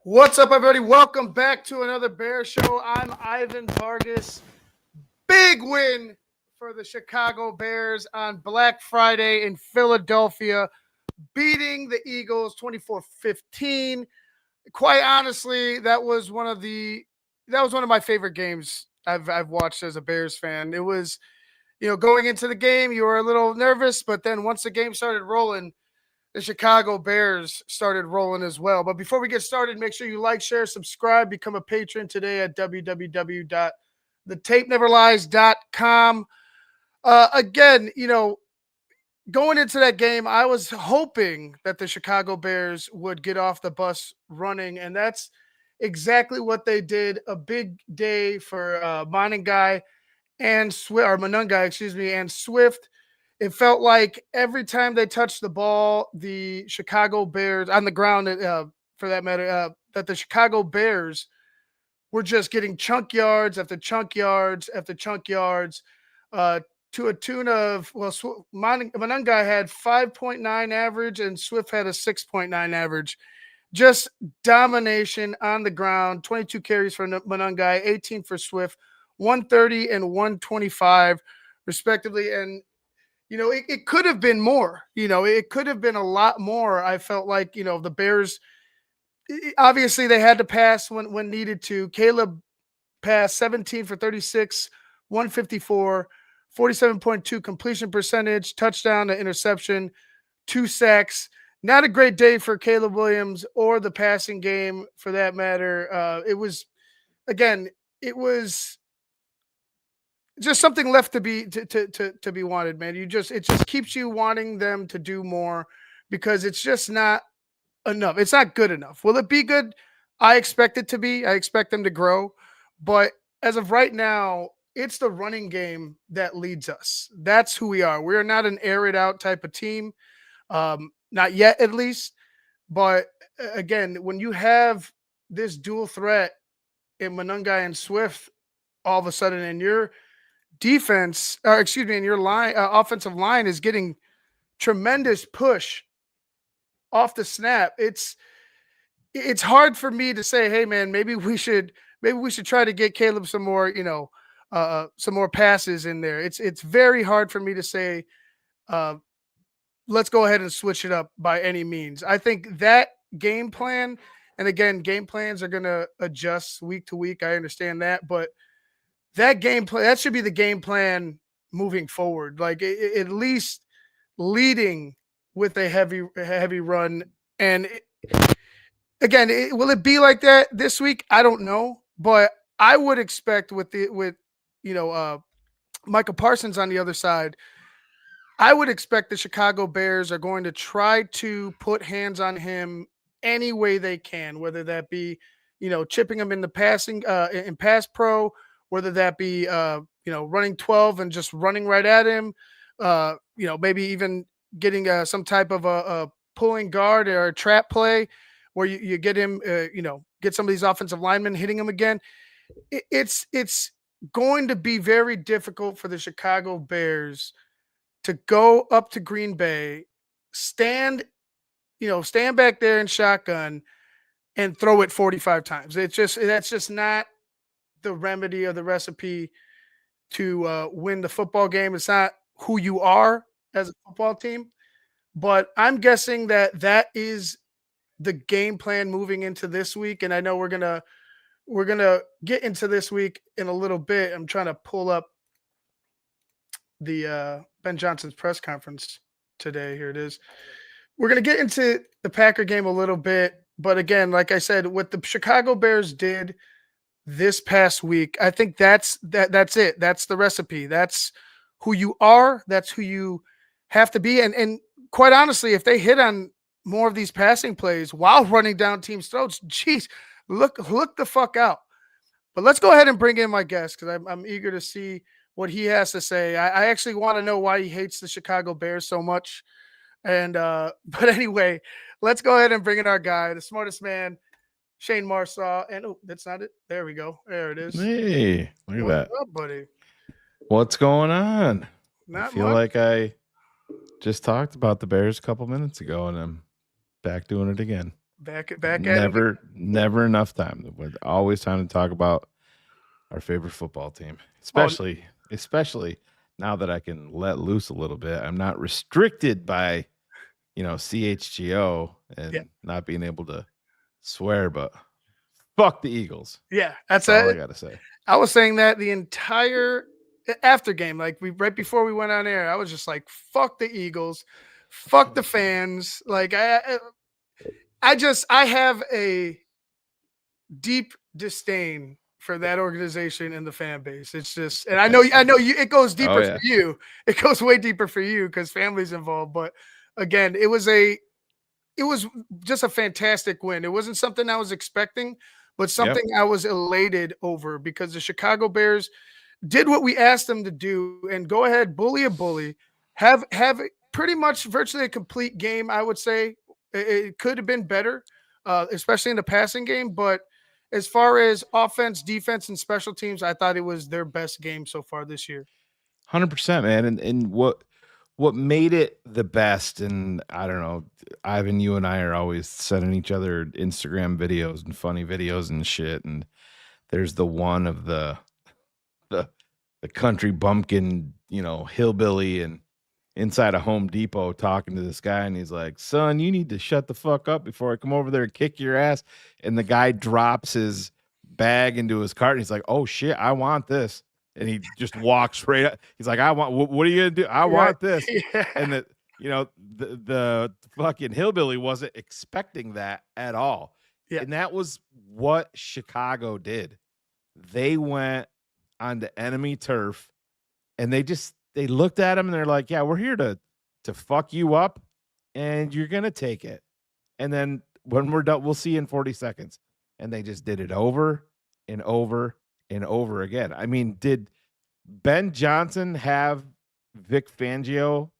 What's up, everybody? Welcome back to another Bear Show. I'm Ivan Vargas. Big win for the Chicago Bears on Black Friday in Philadelphia, beating the Eagles 24-15. Quite honestly, that was one of my favorite games I've watched as a Bears fan. It was, going into the game, you were a little nervous, but then once the game started rolling, the Chicago Bears started rolling as well. But before we get started, make sure you like, share, subscribe, become a patron today at www.thetapeneverlies.com. Again, going into that game, I was hoping that the Chicago Bears would get off the bus running, and that's exactly what they did. A big day for Monungai, and Swift. It felt like every time they touched the ball, the Chicago Bears on the ground, for that matter, that the Chicago Bears were just getting chunk yards after chunk yards after chunk yards, to a tune of Monungai had 5.9 average and Swift had a 6.9 average. Just domination on the ground. 22 carries for Monungai, 18 for Swift, 130 and 125 respectively. And it could have been more. It could have been a lot more. I felt like, the Bears, obviously they had to pass when needed to. Caleb passed 17 for 36, 154, 47.2 completion percentage, touchdown to interception, 2 sacks. Not a great day for Caleb Williams or the passing game for that matter. It was just something left to be wanted, man. It just keeps you wanting them to do more because it's just not enough. It's not good enough. Will it be good? I expect it to be. I expect them to grow, but as of right now, it's the running game that leads us. That's who we are. We are not an air it out type of team, not yet at least. But again, when you have this dual threat in Monungai and Swift, all of a sudden, and your defense, or excuse me, and your offensive line is getting tremendous push off the snap. It's hard for me to say, hey man, maybe we should try to get Caleb some more, some more passes in there. It's very hard for me to say, uh, let's go ahead and switch it up by any means. I think that game plan, and again, game plans are going to adjust week to week. I understand that, but that game plan, that should be the game plan moving forward. Like at least leading with a heavy run. And again, will it be like that this week? I don't know, but I would expect with Michael Parsons on the other side, I would expect the Chicago Bears are going to try to put hands on him any way they can, whether that be, chipping him in the passing, in pass pro, whether that be, running 12 and just running right at him, maybe even getting some type of a pulling guard or a trap play where you get him, get some of these offensive linemen hitting him again. It's going to be very difficult for the Chicago Bears to go up to Green Bay, stand back there in shotgun and throw it 45 times. That's just not the remedy or the recipe to win the football game. It's not who you are as a football team, but I'm guessing that is the game plan moving into this week. And I know we're gonna get into this week in a little bit. I'm trying to pull up the Ben Johnson's press conference today. Here it is. We're going to get into the Packer game a little bit, but again, like I said, what the Chicago Bears did this past week, I think that's it. That's the recipe. That's who you are. That's who you have to be. And quite honestly, if they hit on more of these passing plays while running down teams' throats, geez, look the fuck out. But let's go ahead and bring in my guest because I'm eager to see what he has to say. I actually want to know why he hates the Chicago Bears so much. And but anyway, let's go ahead and bring in our guy, the smartest man, Shayne Marsaw. And that's not it. There we go. There it is. Hey, look at that. What's up, buddy? What's going on? Not I feel much. like I just talked about the Bears a couple minutes ago, and I'm back doing it again. Back at it. Never enough time. With always time to talk about our favorite football team, Oh, especially now that I can let loose a little bit. I'm not restricted by, CHGO yeah, and not being able to swear, but fuck the Eagles. yeah. That's all I got to say. I was saying that the entire after game, like right before we went on air, I was just like, "Fuck the Eagles, fuck the fans." Like I have a deep disdain for that organization and the fan base. It's just, and I know you. It goes Oh deeper for yeah. you. It goes way deeper for you because family's involved. But again, it was just a fantastic win. It wasn't something I was expecting, but Yep. something I was elated over because the Chicago Bears did what we asked them to do and go ahead, bully a bully, have pretty much virtually a complete game. I would say it could have been better, especially in the passing game. But as far as offense, defense, and special teams, I thought it was their best game so far this year. 100%, man. And what made it the best, and I don't know, Ivan, you and I are always sending each other Instagram videos and funny videos and shit. And there's the one of the the country bumpkin, hillbilly and inside a Home Depot talking to this guy, and he's like, "Son, you need to shut the fuck up before I come over there and kick your ass." And the guy drops his bag into his cart, and he's like, "Oh shit, I want this." And he just walks right up. He's like, "I want. What are you gonna do? I Right. want this." Yeah. And the fucking hillbilly wasn't expecting that at all. Yeah. And that was what Chicago did. They went onto enemy turf, and they looked at him and they're like, "Yeah, we're here to fuck you up, and you're gonna take it. And then when we're done, we'll see you in 40 seconds." And they just did it over and over and over again. I mean, did Ben Johnson have Vic Fangio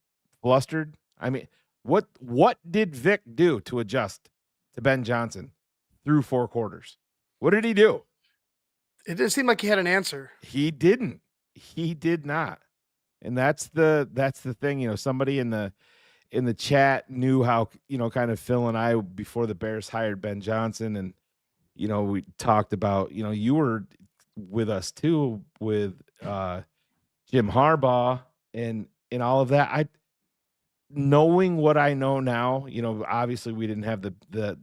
flustered? I mean, what did Vic do to adjust to Ben Johnson through 4 quarters? What did he do? It didn't seem like he had an answer. He didn't. He did not. And that's the thing, somebody in the chat knew how, kind of Phil and I before the Bears hired Ben Johnson, and we talked about, you were with us too with Jim Harbaugh and all of that. I knowing what I know now, obviously we didn't have the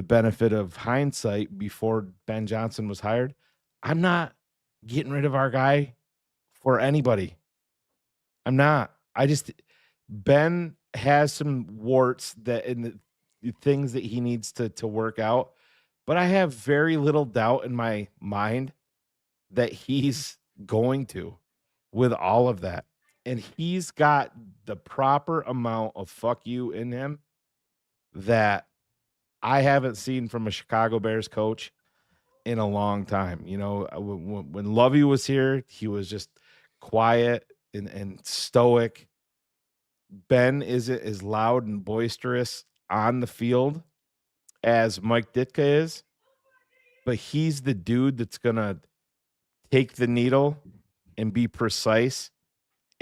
benefit of hindsight before Ben Johnson was hired. I'm not getting rid of our guy for anybody. I'm not. Ben has some warts that in the things that he needs to work out, but I have very little doubt in my mind that he's going to with all of that. And he's got the proper amount of fuck you in him that I haven't seen from a Chicago Bears coach in a long time. When Lovey was here, he was just quiet and stoic. Ben isn't as loud and boisterous on the field as Mike Ditka is, but he's the dude that's going to take the needle and be precise,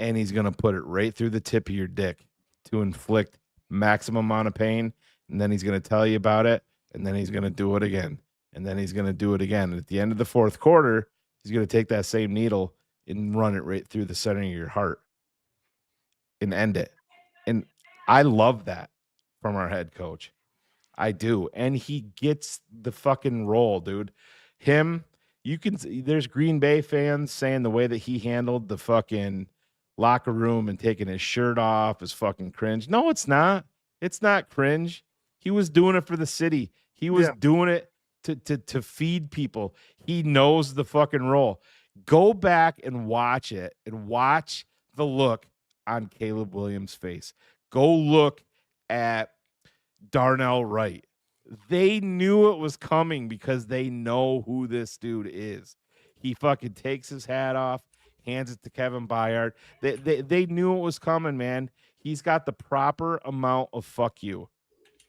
and he's going to put it right through the tip of your dick to inflict maximum amount of pain, and then he's going to tell you about it, and then he's going to do it again, and then he's going to do it again. And at the end of the fourth quarter, he's going to take that same needle and run it right through the center of your heart and end it. And I love that from our head coach. I do. And he gets the fucking role, dude. There's Green Bay fans saying the way that he handled the fucking locker room and taking his shirt off is fucking cringe. No, it's not. It's not cringe. He was doing it for the city. He was doing it to feed people. He knows the fucking role. Go back and watch it and watch the look on Caleb Williams' face. Go look at Darnell Wright. They knew it was coming because they know who this dude is. He fucking takes his hat off, hands it to Kevin Byard. They knew it was coming, man. He's got the proper amount of fuck you.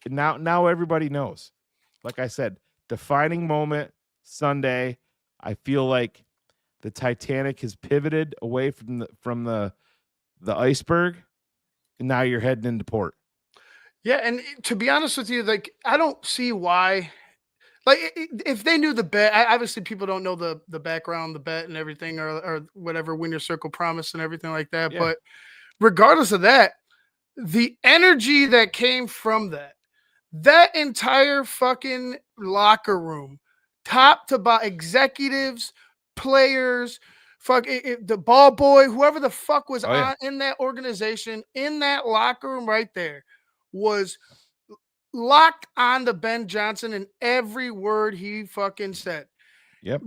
And now everybody knows. Like I said, defining moment Sunday. I feel like the Titanic has pivoted away from the iceberg, and now you're heading into port. Yeah, and to be honest with you, like I don't see why. Like if they knew the bet, obviously people don't know the background, the bet, and everything, or whatever, win your circle promise and everything like that. Yeah. But regardless of that, the energy that came from that entire fucking locker room, top to bottom, executives, players, the ball boy, whoever the fuck was Oh yeah. on in that organization, in that locker room right there, was locked on to Ben Johnson and every word he fucking said. Yep.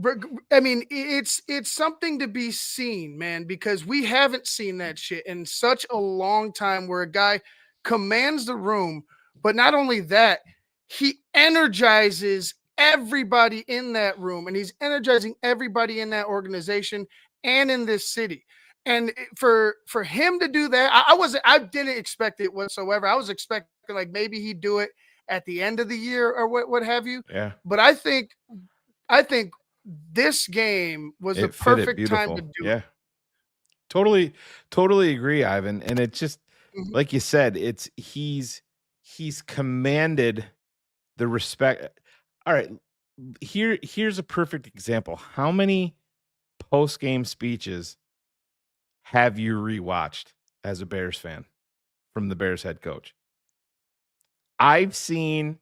I mean, it's something to be seen, man, because we haven't seen that shit in such a long time where a guy commands the room, but not only that, he energizes everybody in that room and he's energizing everybody in that organization and in this city. And for him to do that, I didn't expect it whatsoever. I was expecting like maybe he'd do it at the end of the year or what have you. Yeah. But I think this game was the It fit it perfect time to beautiful. do it. Yeah. Totally agree, Ivan. And it just Mhm. like you said, he's commanded the respect. All right, here's a perfect example. How many post-game speeches have you rewatched as a Bears fan from the Bears head coach? I've seen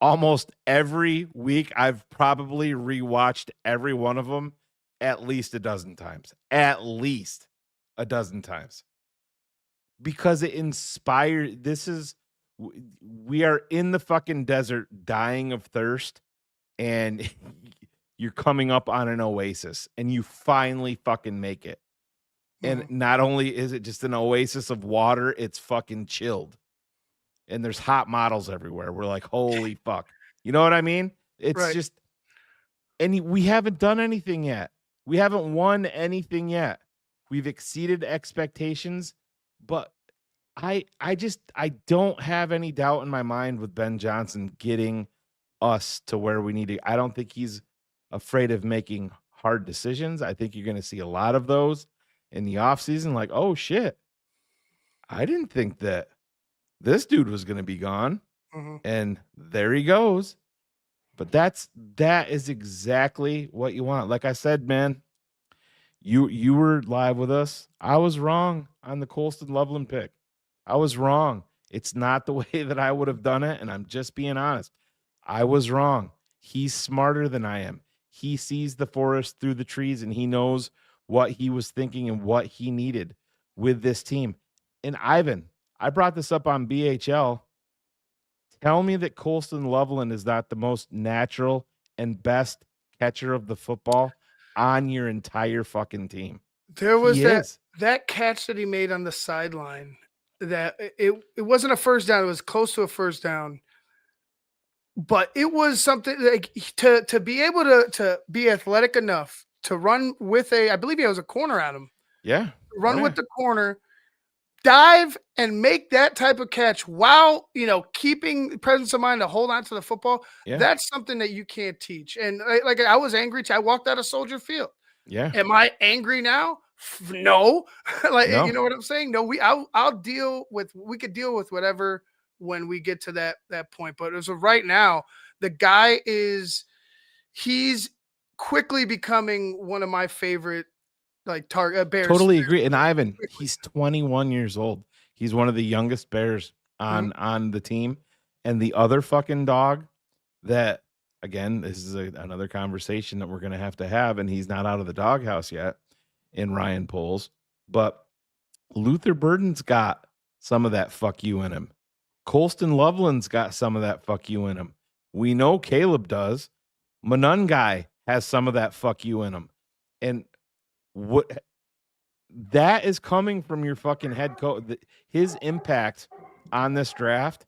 almost every week. I've probably rewatched every one of them at least a dozen times. At least a dozen times. Because it inspired we are in the fucking desert dying of thirst and you're coming up on an oasis and you finally fucking make it. And Mhm. not only is it just an oasis of water, it's fucking chilled. And there's hot models everywhere. We're like, holy fuck. You know what I mean? It's Right. just, and we haven't done anything yet. We haven't won anything yet. We've exceeded expectations, but I don't have any doubt in my mind with Ben Johnson getting us to where we need to. I don't think he's afraid of making hard decisions. I think you're going to see a lot of those in the offseason. Like, oh shit, I didn't think that this dude was going to be gone. Mhm. And there he goes. But that is exactly what you want. Like I said, man, you were live with us. I was wrong on the Colston Loveland pick. I was wrong. It's not the way that I would have done it, and I'm just being honest. I was wrong. He's smarter than I am. He sees the forest through the trees, and he knows what he was thinking and what he needed with this team. And Ivan, I brought this up on BHL. Tell me that Colston Loveland is not the most natural and best catcher of the football on your entire fucking team. There was He is. that catch that he made on the sideline that it wasn't a first down, it was close to a first down. But it was something like to be able to be athletic enough to run with I believe he was a corner at him. Yeah. Oh, Run yeah. with the corner, dive and make that type of catch while, keeping presence of mind to hold on to the football. Yeah. That's something that you can't teach. And like I was angry. I walked out of Soldier Field. Yeah. Am I angry now? No. Like, you No. know what I'm saying? No, we could deal with whatever when we get to that point. But as of right now, the guy he's quickly becoming one of my favorite like target Bears. Totally agree. And Ivan, Quickly. he's 21 years old. He's one of the youngest Bears Mhm. on the team. And the other fucking dog that, again, this is another conversation that we're going to have, and he's not out of the doghouse yet in Ryan Poles, but Luther Burden's got some of that fuck you in him. Colston Loveland's got some of that fuck you in him. We know Caleb does. Manun guy has some of that fuck you in him. And what that is coming from your fucking head coach. His impact on this draft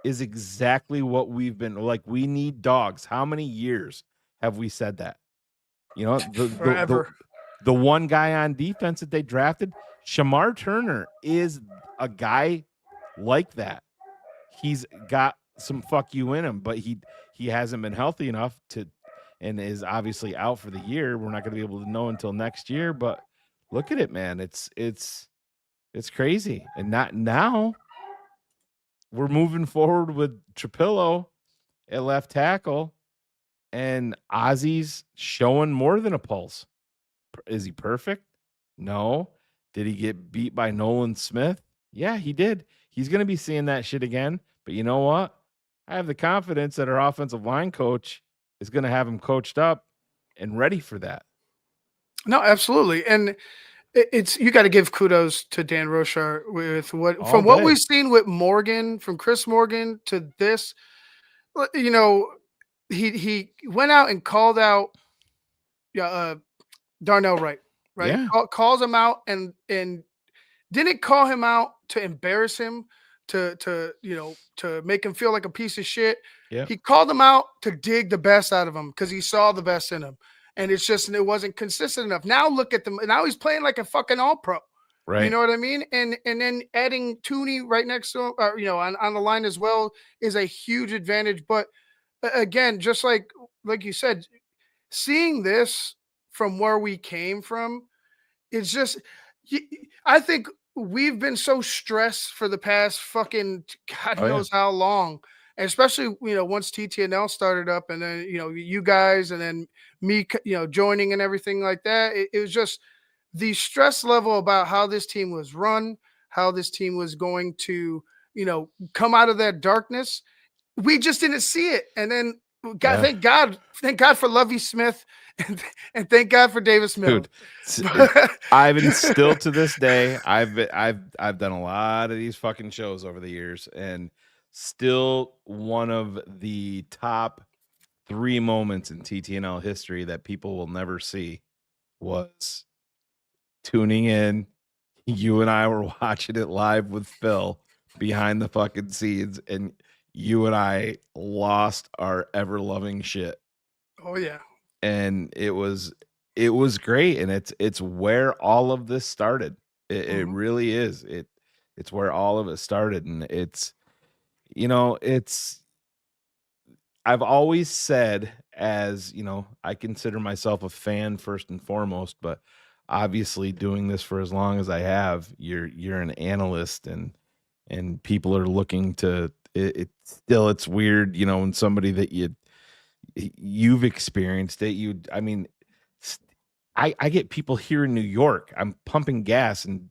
is exactly what we've been like. We need dogs. How many years have we said that? You know, Forever. the one guy on defense that they drafted, Shamar Turner, is a guy like that. He's got some fuck you in him, but he hasn't been healthy enough to, and is obviously out for the year. We're not going to be able to know until next year, but look at it, man. It's crazy. And not now we're moving forward with Trapillo at left tackle, and Ozzy's showing more than a pulse. Is he perfect? No. Did he get beat by Nolan Smith? Yeah, he did. He's going to be seeing that shit again. But you know what? I have the confidence that our offensive line coach is going to have him coached up and ready for that. No, absolutely. And it's you got to give kudos to Dan Roshar with what All from what day. we've seen with Morgan, from Chris Morgan to this, you know, he went out and called out yeah, Darnell Wright, right? Yeah. Calls him out and didn't call him out to embarrass him, to make him feel like a piece of shit. Yeah. He called him out to dig the best out of him because he saw the best in him. And it's just it wasn't consistent enough. Now look at them. Now he's playing like a fucking all pro. You Right. know what I mean? And then adding Tooney right next to him, or, on the line as well is a huge advantage. But again, just like you said, seeing this from where we came from, it's just I think we've been so stressed for the past fucking God Oh, yeah. knows how long. And especially, once TTNL started up and then, you guys and then me, joining and everything like that. It was just the stress level about how this team was run, how this team was going to, come out of that darkness. We just didn't see it. And then God, Yeah. thank God for Lovey Smith and thank God for Davis Mills. Dude, Ivan, still to this day, I've done a lot of these fucking shows over the years, and still one of the top 3 moments in TTNL history that people will never see was tuning in. You and I were watching it live with Phil behind the fucking scenes, and you and I lost our ever loving shit. Oh yeah. And it was great, and it's where all of this started. It Mhm. really is. It's where all of it started, and it's I've always said, as I consider myself a fan first and foremost, but obviously doing this for as long as I have, you're an analyst, and people are looking to it's weird, when somebody that you've experienced it. I mean, I get people here in New York. I'm pumping gas, and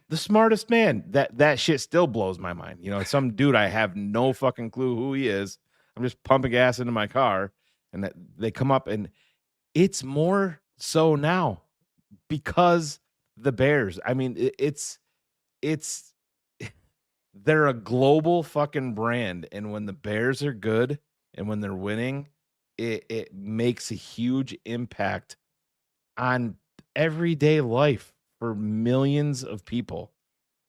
the smartest man, that shit still blows my mind. It's some dude I have no fucking clue who he is. I'm just pumping gas into my car, and that they come up, and it's more so now because the Bears. I mean, it's they're a global fucking brand, and when the Bears are good and when they're winning, it makes a huge impact on everyday life for millions of people.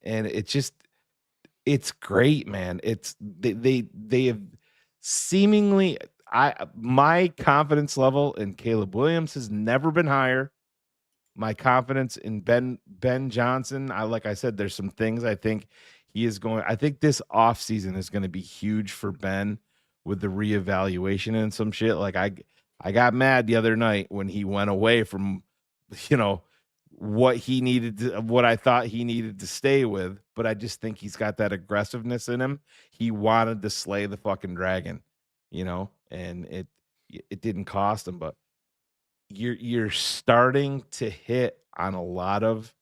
And it's great, man. They have seemingly my confidence level in Caleb Williams has never been higher. My confidence in Ben Johnson, like I said, there's some things I think I think this offseason is going to be huge for Ben with the reevaluation and some shit. Like I got mad the other night when he went away from, you know, what I thought he needed to stay with, but I just think he's got that aggressiveness in him. He wanted to slay the fucking dragon, and it didn't cost him, but you're starting to hit on a lot of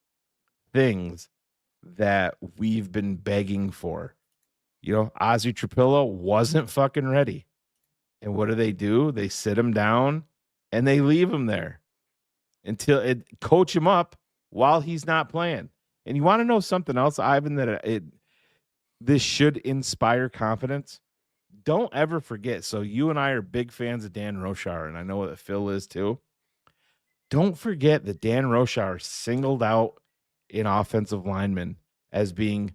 things that we've been begging for. Ozzy Trapillo wasn't fucking ready. And what do? They sit him down and they leave him there until coach him up while he's not playing. And you want to know something else, Ivan, that this should inspire confidence? Don't ever forget. So you and I are big fans of Dan Roshar, and I know that Phil is too. Don't forget that Dan Roshar singled out an offensive lineman as being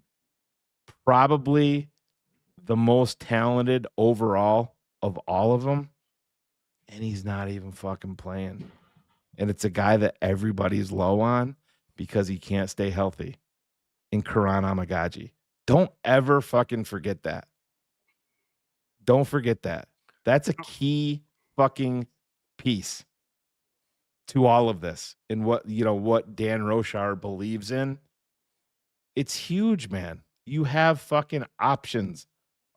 probably the most talented overall of all of them, and he's not even fucking playing. And it's a guy that everybody's low on because he can't stay healthy, in Karan Amagaji. Don't ever fucking forget that. Don't forget that. That's a key fucking piece to all of this, and what Dan Roshar believes in. It's huge, man. You have fucking options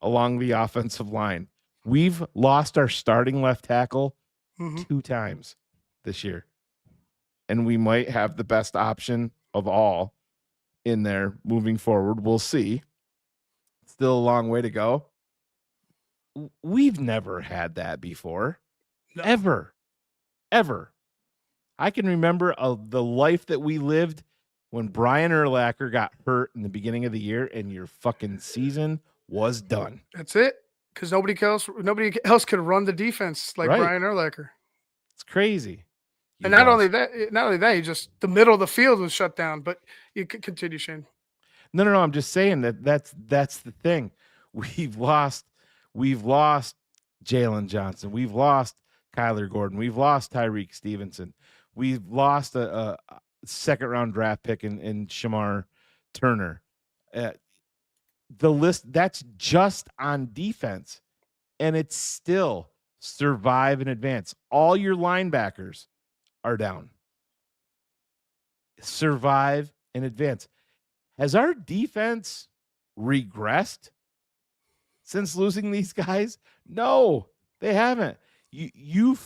along the offensive line. We've lost our starting left tackle Mhm. 2 times this year. And we might have the best option of all in there moving forward. We'll see. Still a long way to go. We've never had that before. No. Ever. Ever. I can remember the life that we lived when Brian Urlacher got hurt in the beginning of the year and your fucking season was done. That's it. Because nobody else could run the defense like Right. Brian Urlacher. It's crazy. And You've lost. not only that, he just the middle of the field was shut down. But you could continue, Shane. No. I'm just saying that's the thing. We've lost Jalen Johnson. We've lost Kyler Gordon. We've lost Tyreek Stevenson. We've lost a second round draft pick in Shamar Turner. The list that's just on defense, and it's still survive and advance. All your linebackers are down. Survive and advance. Has our defense regressed since losing these guys? No, they haven't. You've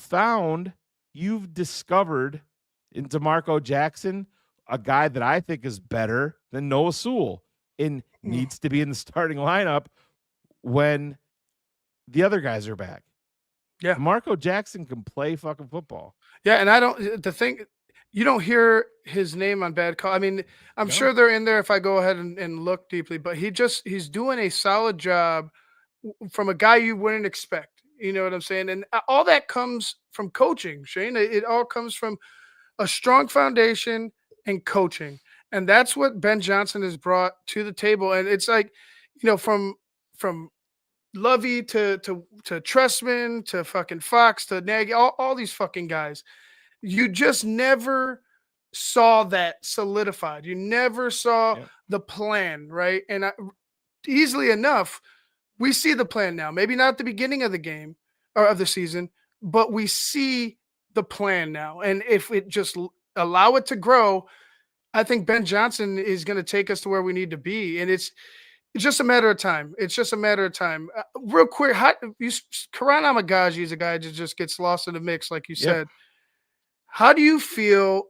discovered in DeMarco Jackson a guy that I think is better than Noah Sewell and needs to be in the starting lineup when the other guys are back. Yeah. DeMarco Jackson can play fucking football. Yeah, and you don't hear his name on bad call. I mean, I'm No. sure they're in there if I go ahead and look deeply, but he's doing a solid job from a guy you wouldn't expect. You know what I'm saying? And all that comes from coaching, Shane. It all comes from a strong foundation and coaching. And that's what Ben Johnson has brought to the table. And it's like, from Lovey to Tressman to fucking Fox to Nagy, all these fucking guys. You just never saw that solidified. You never saw the plan, right? And easily enough, we see the plan now. Maybe not at the beginning of the game or of the season, but we see the plan now. And if it just allow it to grow, I think Ben Johnson is going to take us to where we need to be. And it's just a matter of time. It's just a matter of time. Real quick, Karan Amagaji is a guy that just gets lost in the mix, like you said. How do you feel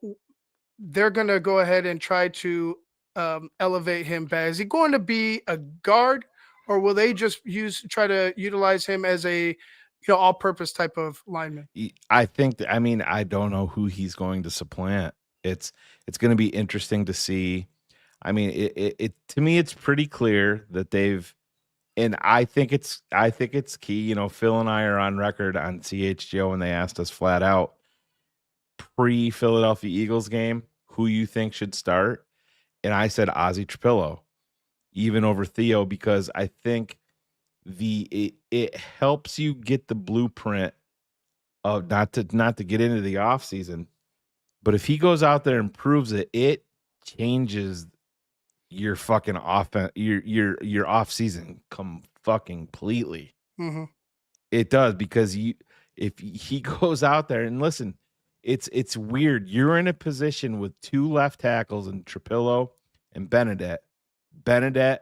they're going to go ahead and try to elevate him back? Is he going to be a guard, or will they just try to utilize him as a all-purpose type of lineman? I think I mean, I don't know who he's going to supplant. It's going to be interesting to see. I mean, it to me, it's pretty clear that they've, and I think it's key. You know, Phil and I are on record on CHGO when they asked us flat out pre-Philadelphia Eagles game who you think should start, and I said Ozzie Trapillo, even over Theo, because I think it helps you get the blueprint of not to get into the offseason, but if he goes out there and proves it, it changes your fucking offense, your off season fucking completely. Mm-hmm. It does, because if he goes out there and listen, it's weird. You're in a position with 2 left tackles in Trapillo and Benedette. Benedette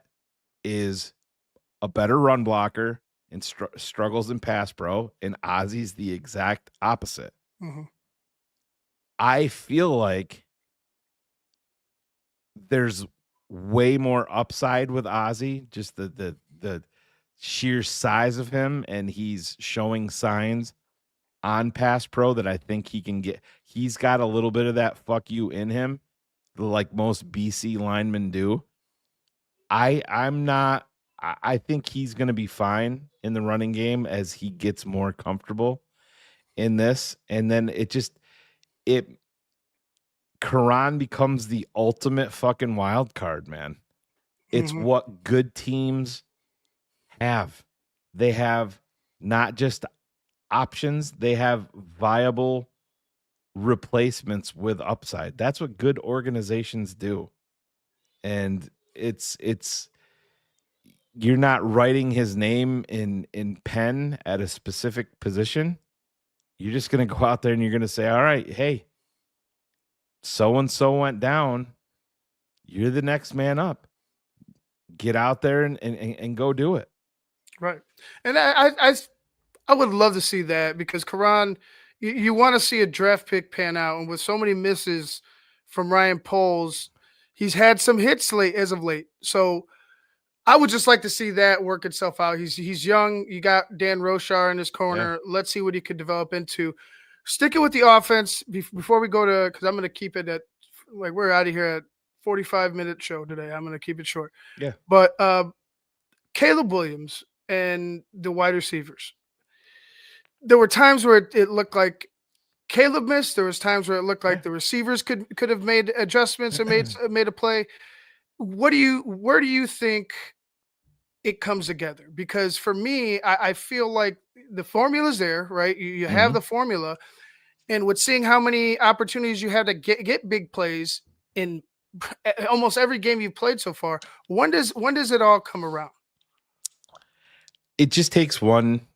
is a better run blocker and struggles in pass pro, and Ozzie's the exact opposite. Mm-hmm. I feel like there's way more upside with Ozzie, just the sheer size of him, and he's showing signs on pass pro that I think he can get. He's got a little bit of that fuck you in him, like most BC linemen do. I'm not. I think he's going to be fine in the running game as he gets more comfortable in this, and then Karan becomes the ultimate fucking wild card, man. It's Mm-hmm. what good teams have. They have not just options, they have viable replacements with upside. That's what good organizations do. And it's you're not writing his name in pen at a specific position. You're just going to go out there and you're going to say, all right, hey, so and so went down. You're the next man up. get out there and go do it. Right. And I would love to see that because Karan, you want to see a draft pick pan out, and with so many misses from Ryan Poles, he's had some hits late as of late. So I would just like to see that work itself out. He's young. You got Dan Roshar in his Yeah. corner. Let's see what he could develop into. Sticking with the offense before we go to, because I'm going to keep it at, like, we're out of here at 45-minute show today. I'm going to keep it short. Yeah. But Caleb Williams and the wide receivers. There were times where it looked like Caleb missed. There was times where it looked like Yeah. the receivers could have made adjustments and made a play. Where do you think it comes together? Because for me, I feel like the formula's there, right? You have Mhm. the formula, and with seeing how many opportunities you had to get big plays in almost every game you've played so far, when does it all come around? It just takes one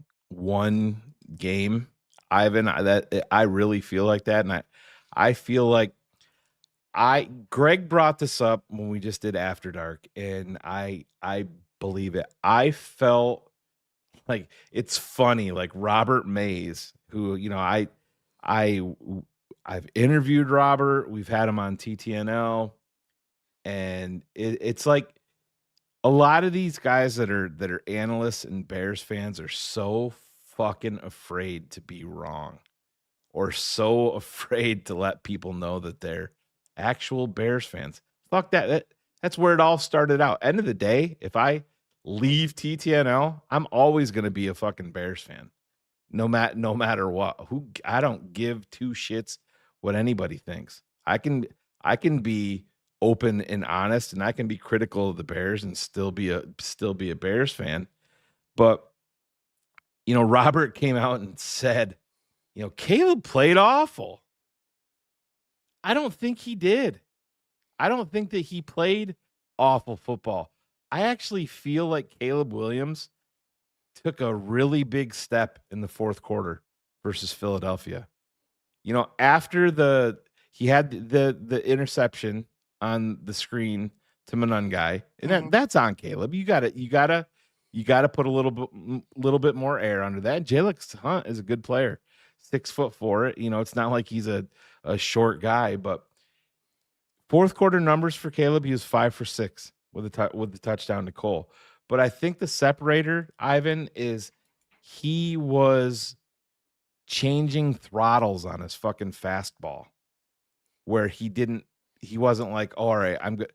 game, Ivan. I really feel like that, and I feel like Greg brought this up when we just did After Dark, and I believe it. I felt like it's funny, like Robert Mays, who I I've interviewed Robert. We've had him on TTNL, and it's like a lot of these guys that are analysts and Bears fans are so fucking afraid to be wrong, or so afraid to let people know that they're actual Bears fans. Fuck that. That's where it all started out. End of the day, if I leave TTNL, I'm always going to be a fucking Bears fan. No matter what. I don't give two shits what anybody thinks. I can be open and honest, and I can be critical of the Bears and still be a Bears fan. But Robert came out and said, Caleb played awful. I don't think he did. I don't think that he played awful football. I actually feel like Caleb Williams took a really big step in the fourth quarter versus Philadelphia. After he had the interception on the screen to Monungai, and Mhm. that's on Caleb. You gotta put a little bit more air under that. Jalen Hunt is a good player, 6'4". It's not like he's a short guy, but fourth quarter numbers for Caleb, he was 5 for 6 with the touchdown to Cole. But I think the separator, Ivan, is he was changing throttles on his fucking fastball, where he wasn't like, all right, I'm good.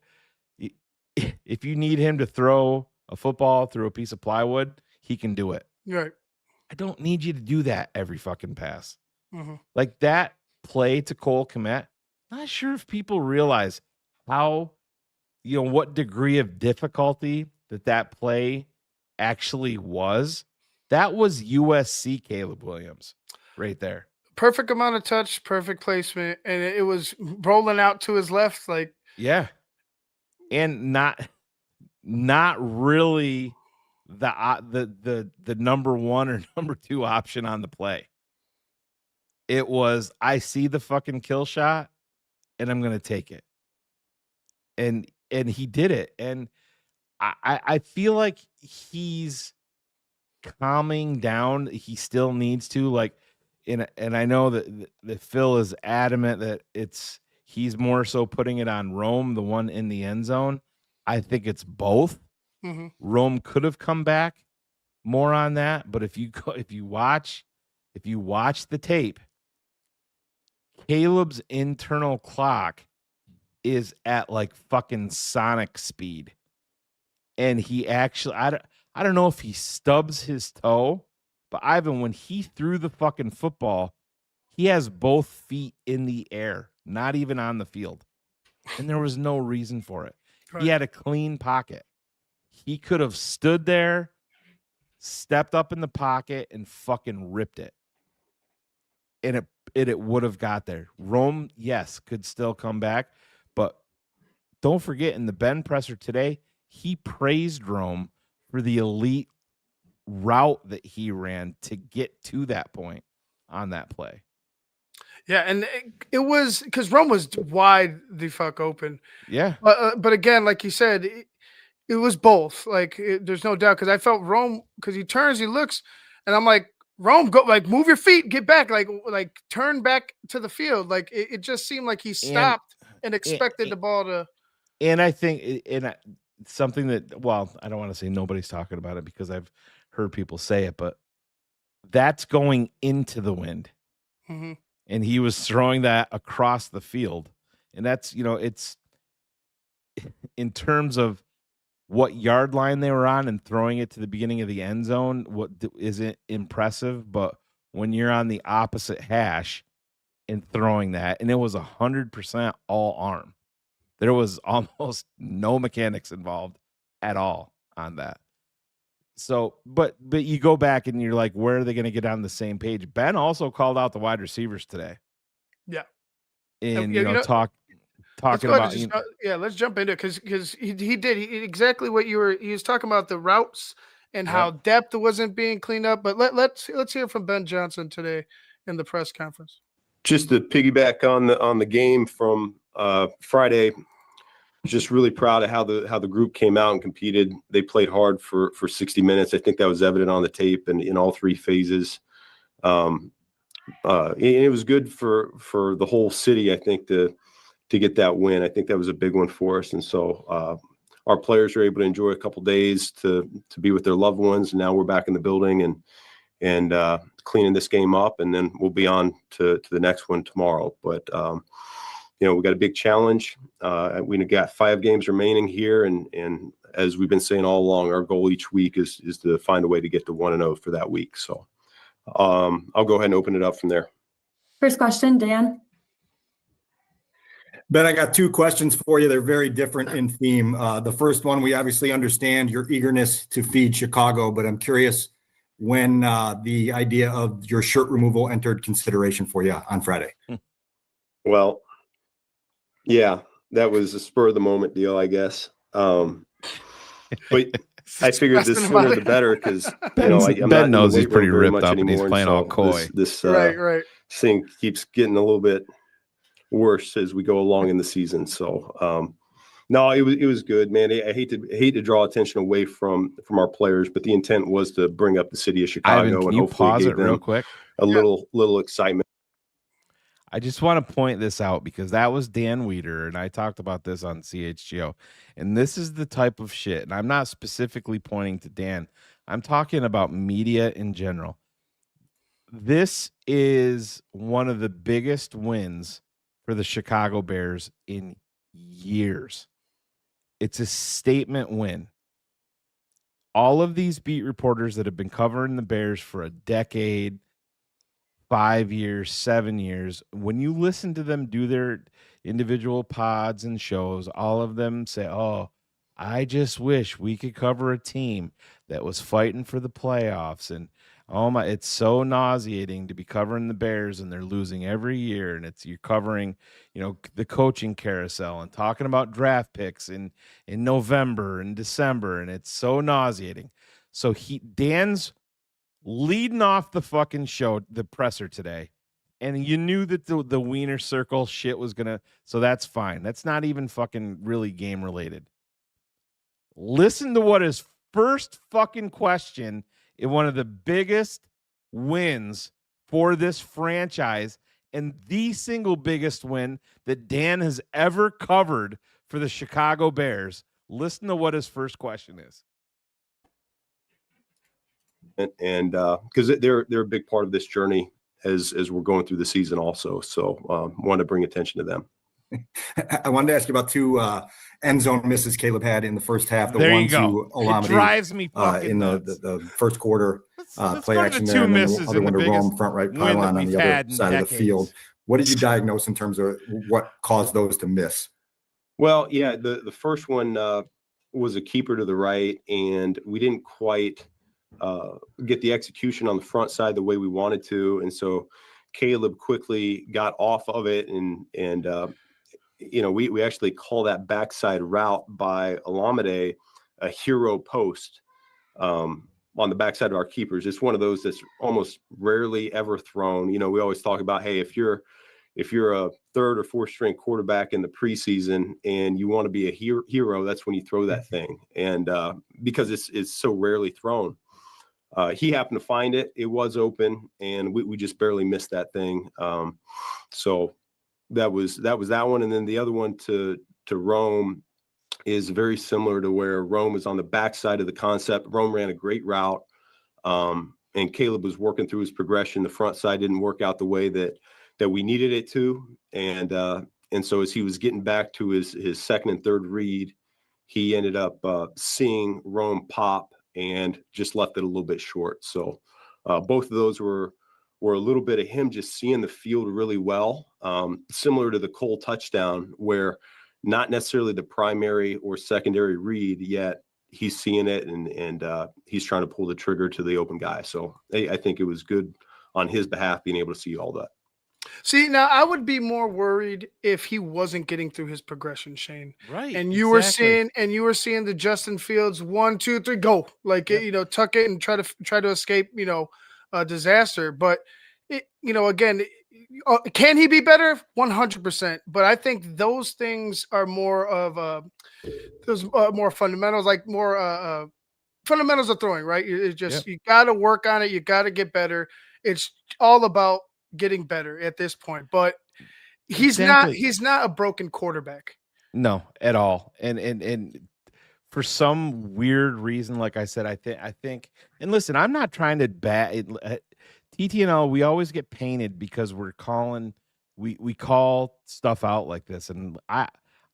If you need him to throw a football through a piece of plywood, he can do it. Right. I don't need you to do that every fucking pass. Mhm. Like that play to Cole Kmet, not sure if people realize how, what degree of difficulty that play actually was. That was USC Caleb Williams right there. Perfect amount of touch, perfect placement, and it was rolling out to his left. Like, Yeah. And not really the number one or number two option on the play. It was, I see the fucking kill shot and I'm gonna take it. And he did it. And I feel like he's calming down. He still needs to, like, and I know that Phil is adamant that he's more so putting it on Rome, the one in the end zone. I think it's both. mhm. Rome could have come back more on that, but if you watch the tape, Caleb's internal clock is at like fucking sonic speed. And he actually, I don't know if he stubs his toe, but Ivan, when he threw the fucking football, he has both feet in the air, not even on the field. And there was no reason for it. He Right. had a clean pocket. He could have stood there, stepped up in the pocket, and fucking ripped it. And it would have got there. Rome, yes, could still come back. But don't forget, in the Ben presser today, he praised Rome for the elite route that he ran to get to that point on that play. Yeah, and it was because Rome was wide the fuck open. Yeah. But again, like you said, It was both. Like, there's no doubt because I felt Rome because he turns, he looks, and I'm like, Rome, go, like, move your feet, get back, like turn back to the field. Like, it just seemed like he And stopped and expected the ball to. and I think something that, well, I don't want to say nobody's talking about it because I've heard people say it, but that's going into the wind, Mhm. and he was throwing that across the field, and that's, it's in terms of what yard line they were on and throwing it to the beginning of the end zone, isn't impressive, but when you're on the opposite hash and throwing that, and it was 100% all arm. There was almost no mechanics involved at all on that. So, but you go back and you're like, where are they going to get on the same page? Ben also called out the wide receivers today, Yeah. and Yeah, let's talking go ahead and about, just yeah, let's jump into it because he did exactly what he was talking about, the routes and yep. how depth wasn't being cleaned up. But let's hear from Ben Johnson today in the press conference. Just to piggyback on the game from Friday, just really proud of how the group came out and competed. They played hard for 60 minutes. I think that was evident on the tape and in all three phases. It was good for the whole city, I think, to get that win. I think that was a big one for us. And so our players were able to enjoy a couple days to be with their loved ones. And now we're back in the building and cleaning this game up, and then we'll be on to the next one tomorrow. But we got a big challenge. We got 5 games remaining here, and as we've been saying all along, our goal each week is to find a way to get to 1-0 for that week. So I'll go ahead and open it up from there. First question, Dan. Ben, I got 2 questions for you. They're very different in theme. The first one, we obviously understand your eagerness to feed Chicago, but I'm curious when the idea of your shirt removal entered consideration for you on Friday. Well, yeah, that was a spur of the moment deal, I guess. But I figured the sooner the better because Ben knows he's pretty ripped up and he's playing all coy. This Right. thing keeps getting a little bit worse as we go along in the season. So no, it was good, man. I hate to draw attention away from our players, but the intent was to bring up the city of Chicago. Ivan, can you pause it real quick? A little excitement. I just want to point this out because that was Dan Weeder, and I talked about this on CHGO. And this is the type of shit, and I'm not specifically pointing to Dan. I'm talking about media in general. This is one of the biggest wins for the Chicago Bears in years. It's a statement win. All of these beat reporters that have been covering the Bears for a decade, 5 years, 7 years, when you listen to them do their individual pods and shows, all of them say, oh, I just wish we could cover a team that was fighting for the playoffs. And oh my, it's so nauseating to be covering the Bears and they're losing every year. And you're covering, the coaching carousel and talking about draft picks in November and December. And it's so nauseating. So Dan's leading off the fucking show, the presser today, and you knew that the Wiener Circle shit was gonna, so that's fine. That's not even fucking really game related. Listen to what his first fucking question in one of the biggest wins for this franchise and the single biggest win that Dan has ever covered for the Chicago Bears. Listen to what his first question is. And because they're a big part of this journey as we're going through the season also. So want to bring attention to them. I wanted to ask you about 2 end zone misses Caleb had in the first half. The there one you go. to Olamide, it drives me fucking in the first quarter let's play go to action the there, 2 and then misses the other in one the to biggest Rome front right win that pylon on we've the had other in side of the decades. field. What did you diagnose in terms of what caused those to miss? Well, yeah, the first one was a keeper to the right, and we didn't quite get the execution on the front side the way we wanted to, and so Caleb quickly got off of it, and we actually call that backside route by Olamide a hero post on the backside of our keepers. It's one of those that's almost rarely ever thrown. We always talk about, hey, if you're if you're a third or fourth string quarterback in the preseason and you want to be a hero, that's when you throw that thing. And because it's so rarely thrown. He happened to find it. It was open, and we just barely missed that thing. So that was that one. And then the other one to Rome is very similar to where Rome is on the backside of the concept. Rome ran a great route, and Caleb was working through his progression. The front side didn't work out the way that we needed it to. And so as he was getting back to his second and third read, he ended up seeing Rome pop and just left it a little bit short. So both of those were a little bit of him just seeing the field really well, similar to the Cole touchdown, where not necessarily the primary or secondary read, yet he's seeing it and he's trying to pull the trigger to the open guy. So I think it was good on his behalf being able to see all that. See, now I would be more worried if he wasn't getting through his progression, Shayne. Right. And you were seeing the Justin Fields 1, 2, 3 go, like tuck it and try to escape, disaster. But again, can he be better? 100%. But I think those things are more of those more fundamentals, like more fundamentals of throwing, right? It's just you got to work on it. You got to get better. It's all about getting better at this point, but he's not a broken quarterback. No, at all. And for some weird reason, like I said, I think, and listen, I'm not trying to TTNL. We always get painted because we call stuff out like this. And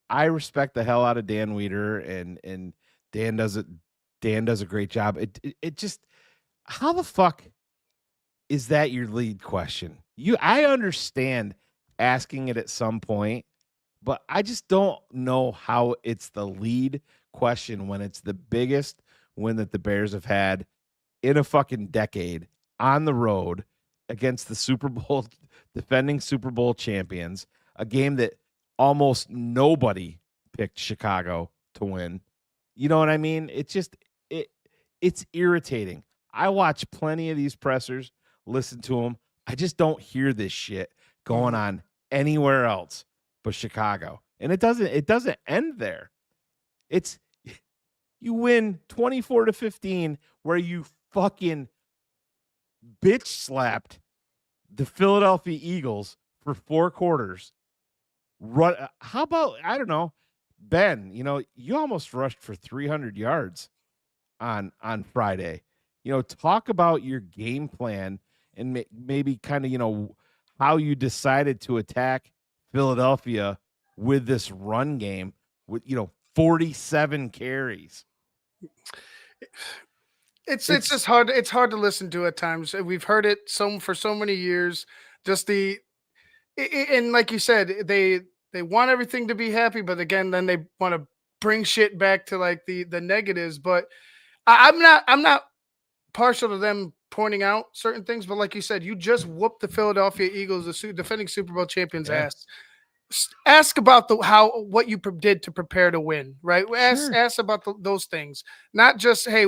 I respect the hell out of Dan Weeder, and Dan does a great job. It just, how the fuck is that your lead question? I understand asking it at some point, but I just don't know how it's the lead question when it's the biggest win that the Bears have had in a fucking decade on the road against the Super Bowl defending Super Bowl champions, a game that almost nobody picked Chicago to win. You know what I mean? It's just it's irritating. I watch plenty of these pressers, listen to them. I just don't hear this shit going on anywhere else but Chicago. And it doesn't end there. It's you win 24-15 where you fucking bitch slapped the Philadelphia Eagles for 4 quarters. How about, I don't know, Ben, you almost rushed for 300 yards on Friday. Talk about your game plan and maybe kind of, how you decided to attack Philadelphia with this run game with, 47 carries. It's just hard. It's hard to listen to at times. We've heard it for so many years. Just and like you said, they want everything to be happy, but again, then they want to bring shit back to like the negatives. But I'm not partial to them pointing out certain things, but like you said, you just whooped the Philadelphia Eagles, the defending Super Bowl champions' ass. Ask about what you did to prepare to win, right? Ask about those things, not just, hey,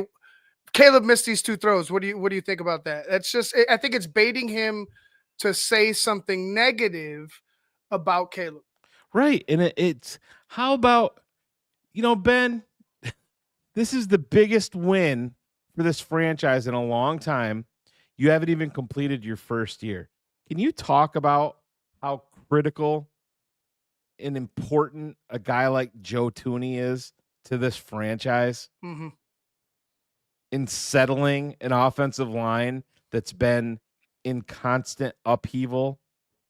Caleb missed these 2 throws. What do you think about that? That's just, I think it's baiting him to say something negative about Caleb. Right, and it's how about, Ben, this is the biggest win for this franchise in a long time. You haven't even completed your first year. Can you talk about how critical and important a guy like Joe Thuney is to this franchise in settling an offensive line that's been in constant upheaval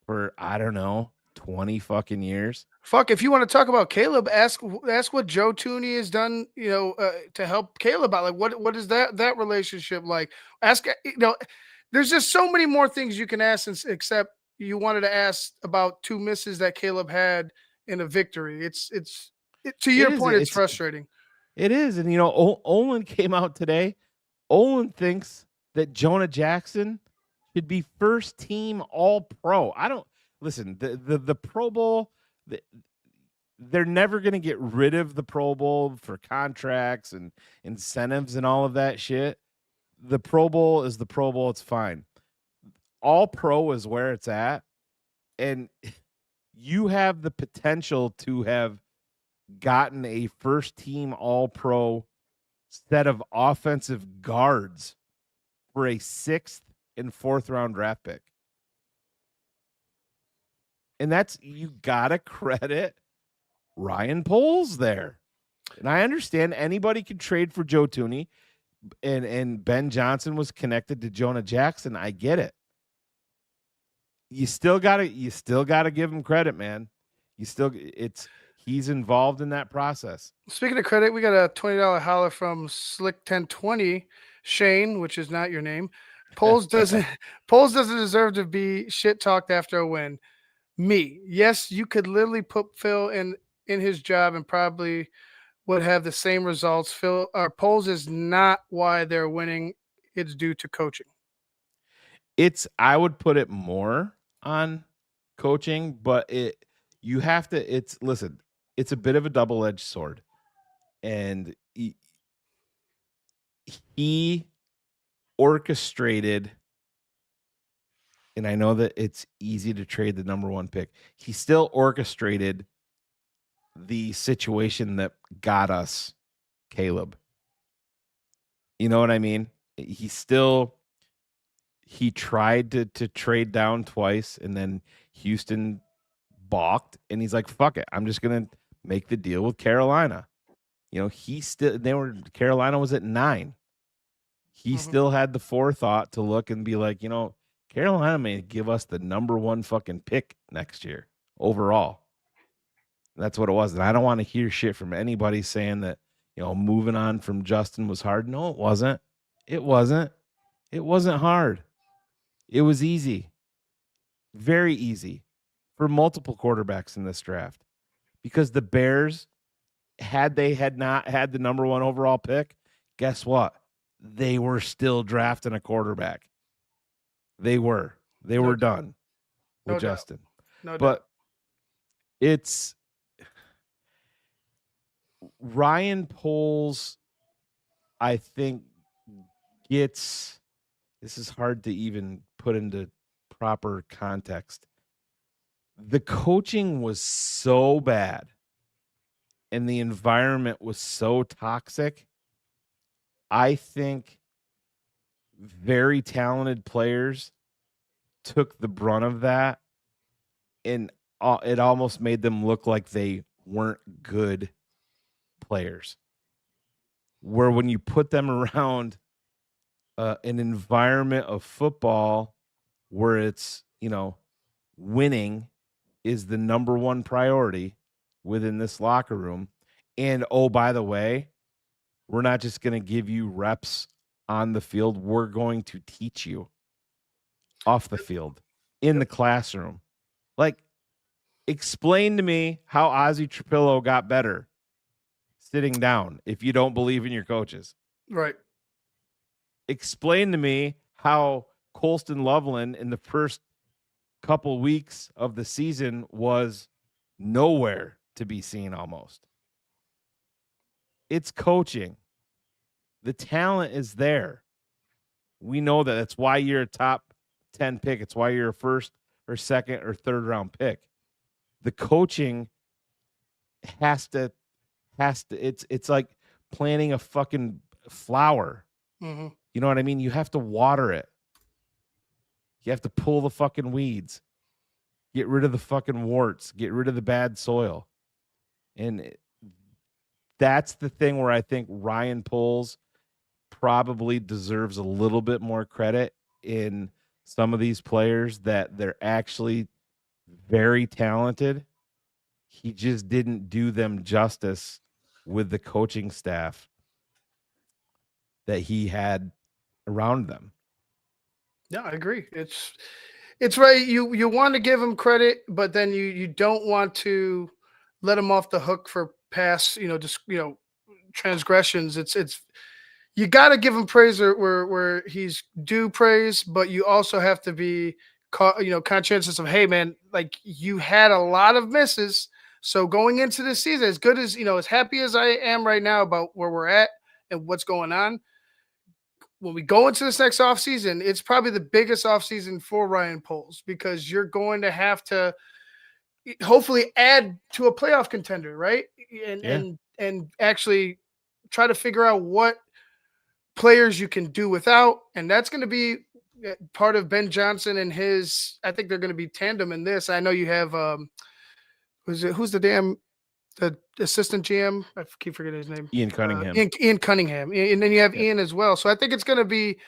for, I don't know, 20 fucking years? Fuck, if you want to talk about Caleb, ask what Joe Thuney has done, to help Caleb out. Like, what is that relationship like? Ask, there's just so many more things you can ask, except you wanted to ask about 2 misses that Caleb had in a victory. It's to your point, it's frustrating. It is, and Olin came out today. Olin thinks that Jonah Jackson should be first team All Pro. I don't listen. The Pro Bowl. They're never going to get rid of the Pro Bowl for contracts and incentives and all of that shit. The Pro Bowl is the Pro Bowl. It's fine. All Pro is where it's at. And you have the potential to have gotten a first team all-pro set of offensive guards for a 6th and 4th round draft pick. And you gotta credit Ryan Poles there. And I understand anybody could trade for Joe Tooney, and Ben Johnson was connected to Jonah Jackson. I get it. You still gotta give him credit, man. He's involved in that process. Speaking of credit, we got a $20 holler from Slick 1020 Shayne, which is not your name. Poles doesn't deserve to be shit talked after a win. Me, yes, you could literally put Phil in his job and probably would have the same results. Poles is not why they're winning. It's due to coaching. I would put it more on coaching, but listen, it's a bit of a double-edged sword. And he orchestrated, and I know that it's easy to trade the number 1 pick. He still orchestrated the situation that got us Caleb. You know what I mean? He tried to trade down twice, and then Houston balked, and he's like, fuck it, I'm just gonna make the deal with Carolina. You know, Carolina was at 9. He still had the forethought to look and be like, you know, Carolina may give us the number 1 fucking pick next year overall. That's what it was. And I don't want to hear shit from anybody saying that, you know, moving on from Justin was hard. No, it wasn't. It wasn't hard. It was easy. Very easy for multiple quarterbacks in this draft, because the Bears, had not had the number 1 overall pick, guess what? They were still drafting a quarterback. They were done with Justin. No doubt. But it's Ryan Poles, I think, this is hard to even put into proper context. The coaching was so bad and the environment was so toxic. I think very talented players took the brunt of that, and it almost made them look like they weren't good players. Where when you put them around an environment of football where it's, you know, winning is the number 1 priority within this locker room. And oh, by the way, we're not just going to give you reps on the field. We're going to teach you off the field, in the classroom. Like, explain to me how Ozzie Trapillo got better sitting down if you don't believe in your coaches. Right. Explain to me how Colston Loveland in the first couple weeks of the season was nowhere to be seen almost. It's coaching. The talent is there. We know that. That's why you're a top 10 pick. It's why you're a 1st or 2nd or 3rd round pick. The coaching has to it's like planting a fucking flower. Mm-hmm. You know what I mean? You have to water it. You have to pull the fucking weeds. Get rid of the fucking warts. Get rid of the bad soil. And that's the thing where I think Ryan Poles probably deserves a little bit more credit in some of these players, that they're actually very talented. He just didn't do them justice with the coaching staff that he had around them. Yeah, I agree. It's right. You want to give him credit, but then you don't want to let him off the hook for past, transgressions. It's you got to give him praise where he's due praise, but you also have to be conscientious of, hey man, like, you had a lot of misses. So going into this season, as good as, as happy as I am right now about where we're at and what's going on, when we go into this next offseason, it's probably the biggest offseason for Ryan Poles because you're going to have to hopefully add to a playoff contender, right? And actually try to figure out what players you can do without, and that's going to be part of Ben Johnson and his. I think they're going to be tandem in this. I know you have who's the assistant GM? I keep forgetting his name. Ian Cunningham. Ian Cunningham, and then you have Ian as well. So I think it's going to be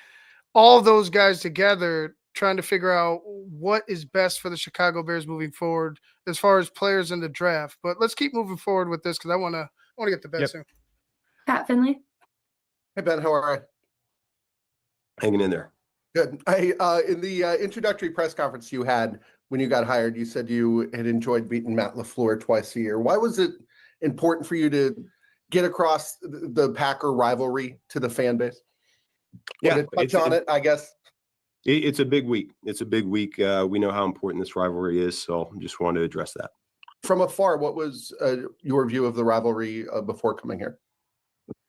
all those guys together trying to figure out what is best for the Chicago Bears moving forward as far as players in the draft. But let's keep moving forward with this because I want to get the best soon. Pat Finley. Hey, Ben, how are you? Hanging in there. Good. In the introductory press conference you had when you got hired, you said you had enjoyed beating Matt LaFleur twice a year. Why was it important for you to get across the Packer rivalry to the fan base? Yeah, touch on it, I guess. It's a big week. It's a big week. We know how important this rivalry is, so just wanted to address that. From afar, what was your view of the rivalry before coming here?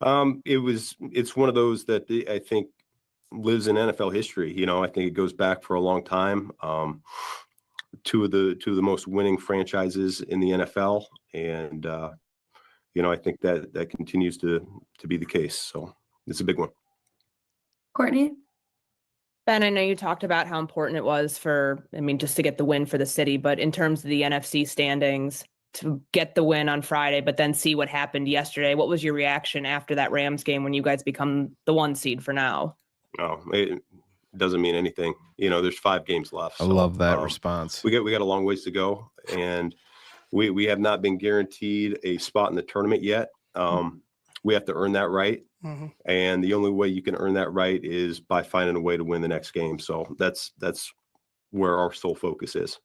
It's one of those that I think lives in NFL history. I think it goes back for a long time. Two of the most winning franchises in the NFL, and I think that continues to be the case. So it's a big one. Courtney. Ben, I know you talked about how important it was just to get the win for the city, but in terms of the NFC standings, to get the win on Friday, but then see what happened yesterday, what was your reaction after that Rams game when you guys become the 1 seed for now? Oh, it doesn't mean anything. There's 5 games left. I love that response. We got a long ways to go, and we have not been guaranteed a spot in the tournament yet. We have to earn that right. Mm-hmm. And the only way you can earn that right is by finding a way to win the next game. So that's where our sole focus is.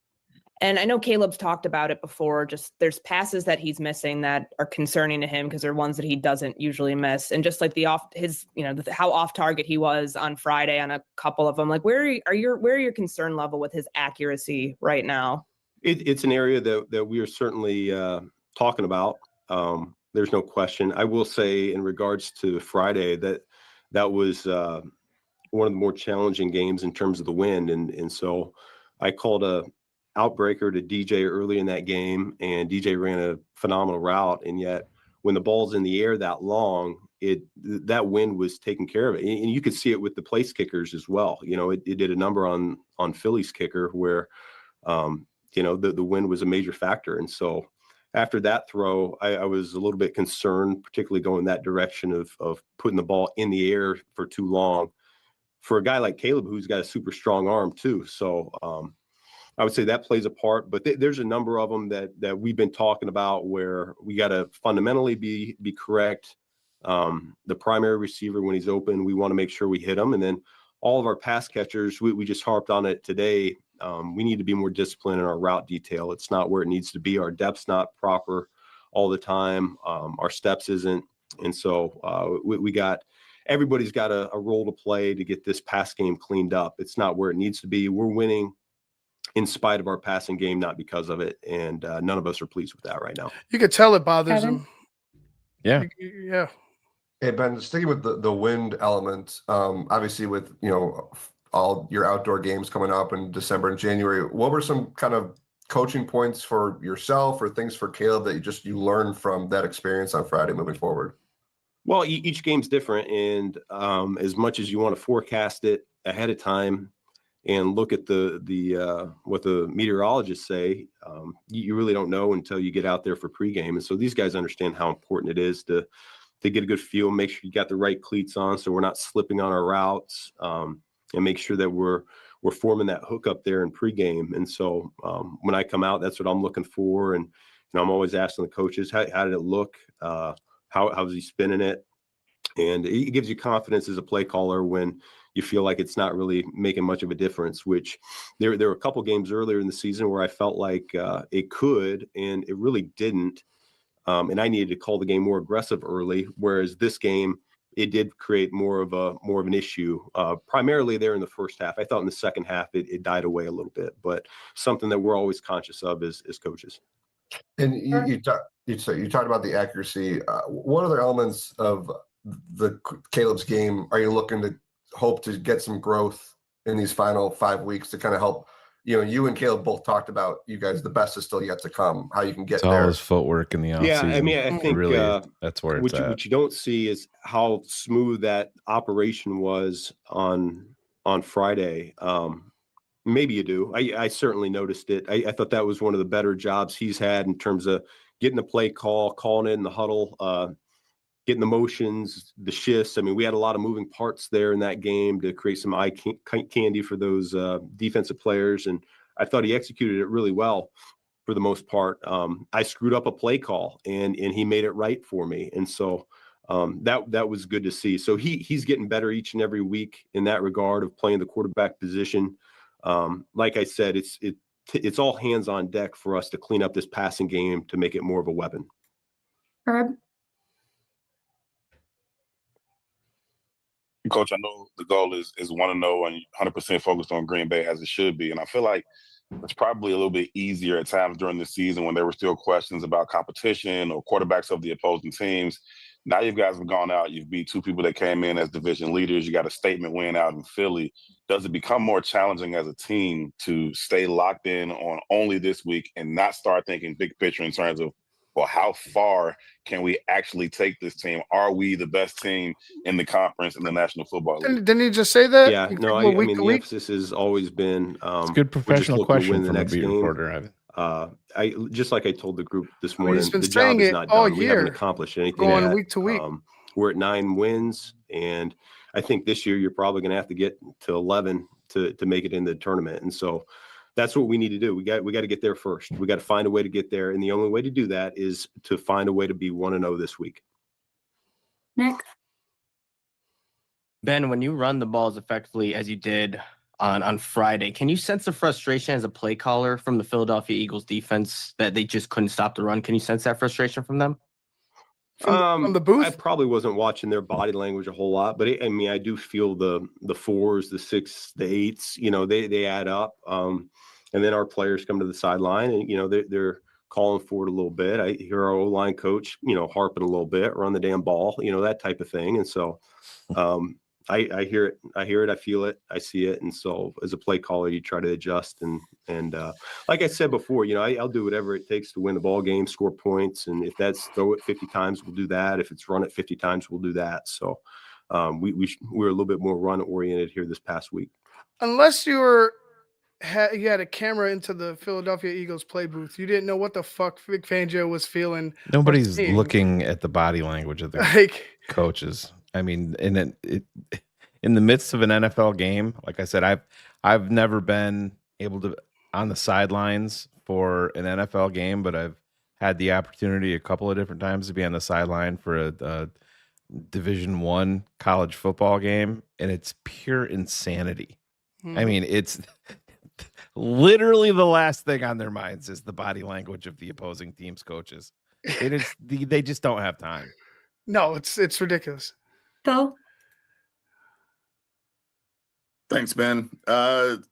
And I know Caleb's talked about it before, just there's passes that he's missing that are concerning to him because they're ones that he doesn't usually miss. And just like how off target he was on Friday on a couple of them, like where are your concern level with his accuracy right now? It's an area that we are certainly talking about. There's no question. I will say in regards to Friday that was one of the more challenging games in terms of the wind. And so I called a outbreaker to DJ early in that game, and DJ ran a phenomenal route. And yet when the ball's in the air that long, that wind was taking care of it. And you could see it with the place kickers as well. It did a number on Philly's kicker where, the wind was a major factor. And so after that throw, I was a little bit concerned, particularly going that direction of putting the ball in the air for too long for a guy like Caleb, who's got a super strong arm too. So I would say that plays a part, but there's a number of them that we've been talking about where we got to fundamentally be correct. The primary receiver, when he's open, we want to make sure we hit him. And then all of our pass catchers, we just harped on it today. We need to be more disciplined in our route detail. It's not where it needs to be. Our depth's not proper all the time. Our steps isn't. And so everybody's got a role to play to get this pass game cleaned up. It's not where it needs to be. We're winning in spite of our passing game, not because of it. And none of us are pleased with that right now. You could tell it bothers Kevin? him. Yeah. Yeah. Hey, Ben, sticking with the wind element, obviously with, all your outdoor games coming up in December and January, what were some kind of coaching points for yourself or things for Caleb that you learned from that experience on Friday moving forward? Well, each game's different. And as much as you want to forecast it ahead of time and look at the what the meteorologists say, you really don't know until you get out there for pregame. And so these guys understand how important it is to get a good feel, make sure you got the right cleats on so we're not slipping on our routes, and make sure that we're forming that hook up there in pregame. And so when I come out, that's what I'm looking for. And I'm always asking the coaches, how did it look? How's he spinning it? And it gives you confidence as a play caller when you feel like it's not really making much of a difference, which there were a couple games earlier in the season where I felt like it could, and it really didn't. And I needed to call the game more aggressive early, whereas this game, it did create more of an issue, primarily there in the first half. I thought in the second half, it died away a little bit, but something that we're always conscious of as coaches. And you talked about the accuracy. What other elements of Caleb's game are you looking to hope to get some growth in these final 5 weeks to kind of help? You and Caleb both talked about, you guys, the best is still yet to come, how you can get It's all there. his footwork in the offseason. Yeah, I mean, I think really that's where it's at. what you don't see is how smooth that operation was on Friday. Maybe you do. I certainly noticed it. I thought that was one of the better jobs he's had in terms of getting the play call, calling in the huddle, getting the motions, the shifts. I mean, we had a lot of moving parts there in that game to create some eye candy for those defensive players. And I thought he executed it really well for the most part. I screwed up a play call and he made it right for me. And so that was good to see. So he's getting better each and every week in that regard of playing the quarterback position. Like I said, it's all hands on deck for us to clean up this passing game to make it more of a weapon. Herb? Coach, I know the goal is 1-0 and 100% focused on Green Bay as it should be. And I feel like it's probably a little bit easier at times during the season when there were still questions about competition or quarterbacks of the opposing teams. Now you guys have gone out, you've beat two people that came in as division leaders. You got a statement win out in Philly. Does it become more challenging as a team to stay locked in on only this week and not start thinking big picture in terms of, well, how far can we actually take this team? Are we the best team in the conference in the National Football League? Didn't he just say that? Yeah, no, I mean, the emphasis has always been it's a good professional question from a beat game. reporter, Ivan. I just like I told the group this I mean, morning, he's been the job saying is it not all done. We year, haven't accomplished anything going yet. week to week. We're at 9 wins, and I think this year you're probably going to have to get to 11 to make it in the tournament. And so that's what we need to do. We got to get there first. We got to find a way to get there, and the only way to do that is to find a way to be 1-0 this week. Nick? Ben, when you run the balls effectively as you did on Friday, can you sense the frustration as a play caller from the Philadelphia Eagles defense that they just couldn't stop the run? Can you sense that frustration from them? From the booth? I probably wasn't watching their body language a whole lot, but I mean, I do feel the 4s, the 6, the 8s. They add up. And then our players come to the sideline, and they're calling for it a little bit. I hear our O-line coach, harping a little bit, run the damn ball, that type of thing. And so I hear it, I feel it, I see it. And so as a play caller, you try to adjust and like I said before, I'll do whatever it takes to win the ball game, score points. And if that's throw it 50 times, we'll do that. If it's run it 50 times, we'll do that. So we're a little bit more run oriented here this past week. Unless you had a camera into the Philadelphia Eagles play booth, you didn't know what the fuck Vic Fangio was feeling. Nobody's looking at the body language of the coaches. I mean, in the midst of an NFL game, like I said, I've never been able to on the sidelines for an NFL game, but I've had the opportunity a couple of different times to be on the sideline for a Division I college football game, and it's pure insanity. I mean, it's literally the last thing on their minds is the body language of the opposing team's coaches. They just don't have time. No, it's ridiculous. Phil? Thanks, Ben.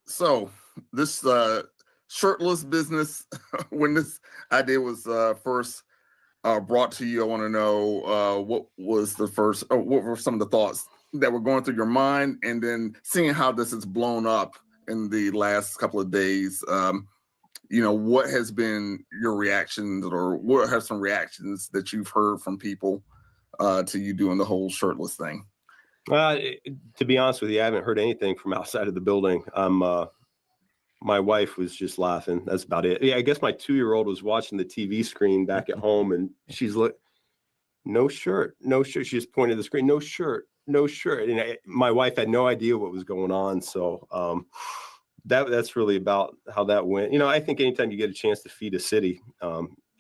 So this shirtless business, when this idea was first brought to you, I want to know what were some of the thoughts that were going through your mind, and then seeing how this has blown up in the last couple of days. What has been your reactions, or what are some reactions that you've heard from people to you doing the whole shirtless thing? To be honest with you, I haven't heard anything from outside of the building. My wife was just laughing. That's about it. Yeah, I guess my 2-year-old was watching the TV screen back at home, and she's like, no shirt. She just pointed at the screen, no shirt. And my wife had no idea what was going on. So that's really about how that went. I think anytime you get a chance to feed a city,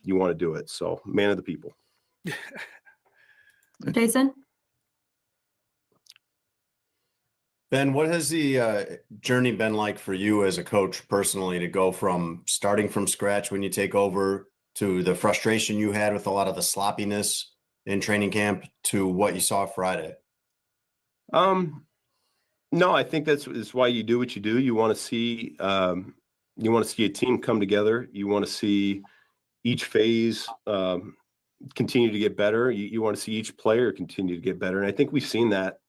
you want to do it. So man of the people. Jason? Ben, what has the journey been like for you as a coach personally to go from starting from scratch when you take over to the frustration you had with a lot of the sloppiness in training camp to what you saw Friday? No, I think that's why you do what you do. You want to see a team come together. You want to see each phase continue to get better. You want to see each player continue to get better. And I think we've seen that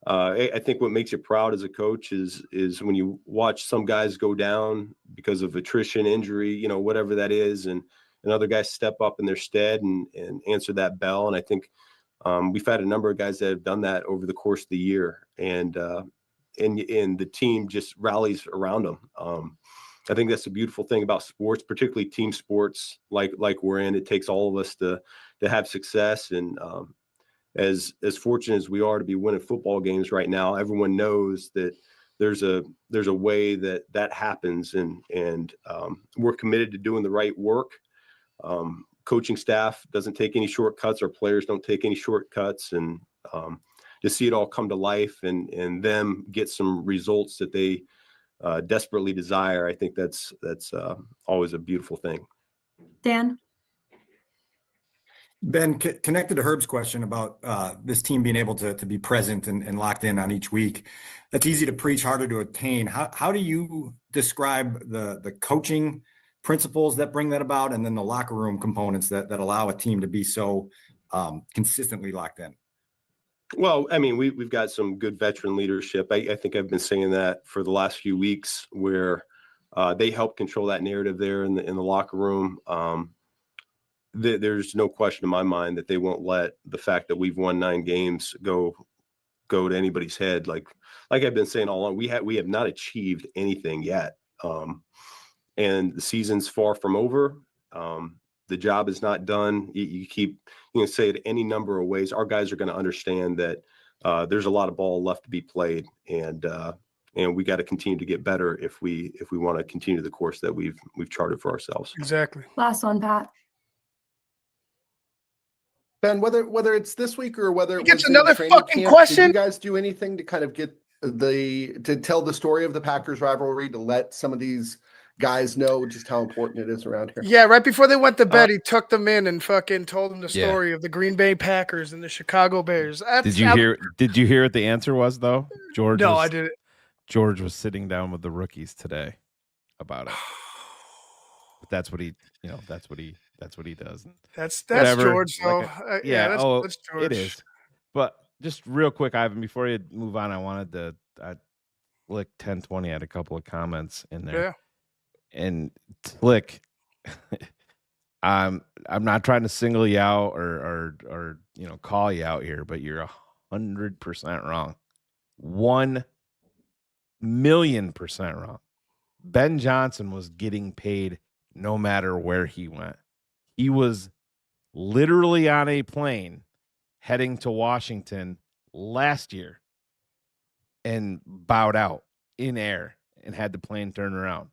I think what makes you proud as a coach is when you watch some guys go down because of attrition, injury, whatever that is, and other guys step up in their stead and answer that bell. And I think we've had a number of guys that have done that over the course of the year, and the team just rallies around them. I think that's the beautiful thing about sports, particularly team sports like we're in. It takes all of us to have success. And as fortunate as we are to be winning football games right now, everyone knows that there's a way that happens, and we're committed to doing the right work. Coaching staff doesn't take any shortcuts. Our players don't take any shortcuts, and to see it all come to life and them get some results that they desperately desire, I think that's always a beautiful thing. Dan? Ben, connected to Herb's question about this team being able to be present and locked in on each week, that's easy to preach, harder to attain. How do you describe the coaching principles that bring that about, and then the locker room components that allow a team to be so consistently locked in? Well, I mean, we've got some good veteran leadership. I think I've been saying that for the last few weeks, where they help control that narrative there in the locker room. There's no question in my mind that they won't let the fact that we've won 9 games go to anybody's head. Like I've been saying all along, we have not achieved anything yet, and the season's far from over. The job is not done. You can say it any number of ways. Our guys are going to understand that there's a lot of ball left to be played, and we got to continue to get better if we want to continue the course that we've charted for ourselves. Exactly. Last one, Pat. Ben, whether it's this week or whether it Gets was in another training fucking camp, question? did you guys do anything to kind of get to tell the story of the Packers rivalry, to let some of these guys know just how important it is around here? Yeah, right before they went to bed, he took them in and fucking told them the Yeah. story of the Green Bay Packers and the Chicago Bears. Did you hear what the answer was though? No, I didn't. George was sitting down with the rookies today about it. But that's what he does. That's Whatever. George. So that's George. it is. But just real quick, Ivan, before you move on, I wanted to Lick 1020 had a couple of comments in there. Yeah. And Lick, I'm not trying to single you out or call you out here, but you're 100% wrong. 1,000,000% wrong. Ben Johnson was getting paid no matter where he went. He was literally on a plane heading to Washington last year and bowed out in air and had the plane turn around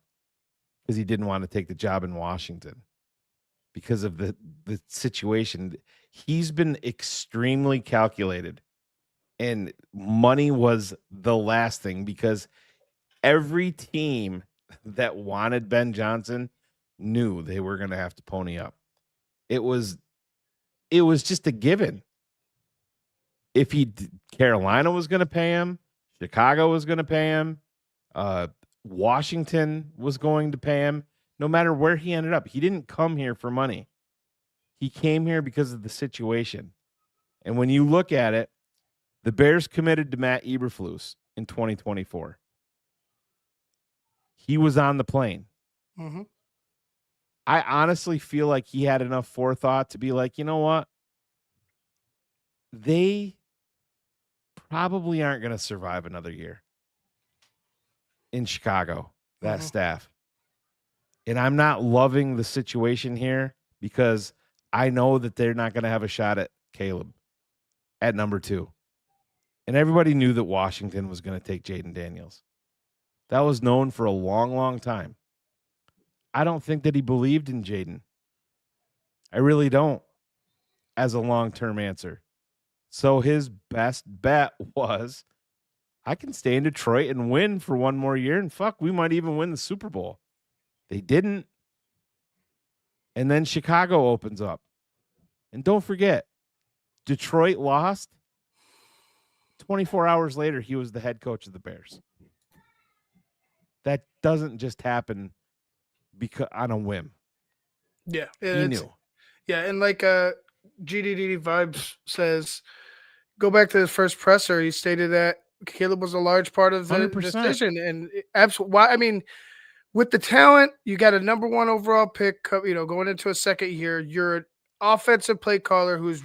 because he didn't want to take the job in Washington because of the situation. He's been extremely calculated, and money was the last thing, because every team that wanted Ben Johnson knew they were going to have to pony up. It was just a given. If Carolina was going to pay him, Chicago was going to pay him, Washington was going to pay him, no matter where he ended up. He didn't come here for money. He came here because of the situation. And when you look at it, the Bears committed to Matt Eberflus in 2024. He was on the plane. Mm-hmm. I honestly feel like he had enough forethought to be like, you know what? They probably aren't going to survive another year in Chicago, that staff. And I'm not loving the situation here because I know that they're not going to have a shot at Caleb at number 2. And everybody knew that Washington was going to take Jaden Daniels. That was known for a long, long time. I don't think that he believed in Jaden. I really don't, as a long-term answer. So his best bet was, I can stay in Detroit and win for one more year, and fuck, we might even win the Super Bowl. They didn't. And then Chicago opens up. And don't forget, Detroit lost. 24 hours later, he was the head coach of the Bears. That doesn't just happen because on a whim. Yeah. He knew. Yeah, and like GDD Vibes says, go back to his first presser. He stated that Caleb was a large part of the 100%. decision, and absolutely. Why? I mean, with the talent, you got a number 1 overall pick. Going into a second year, you're an offensive play caller who's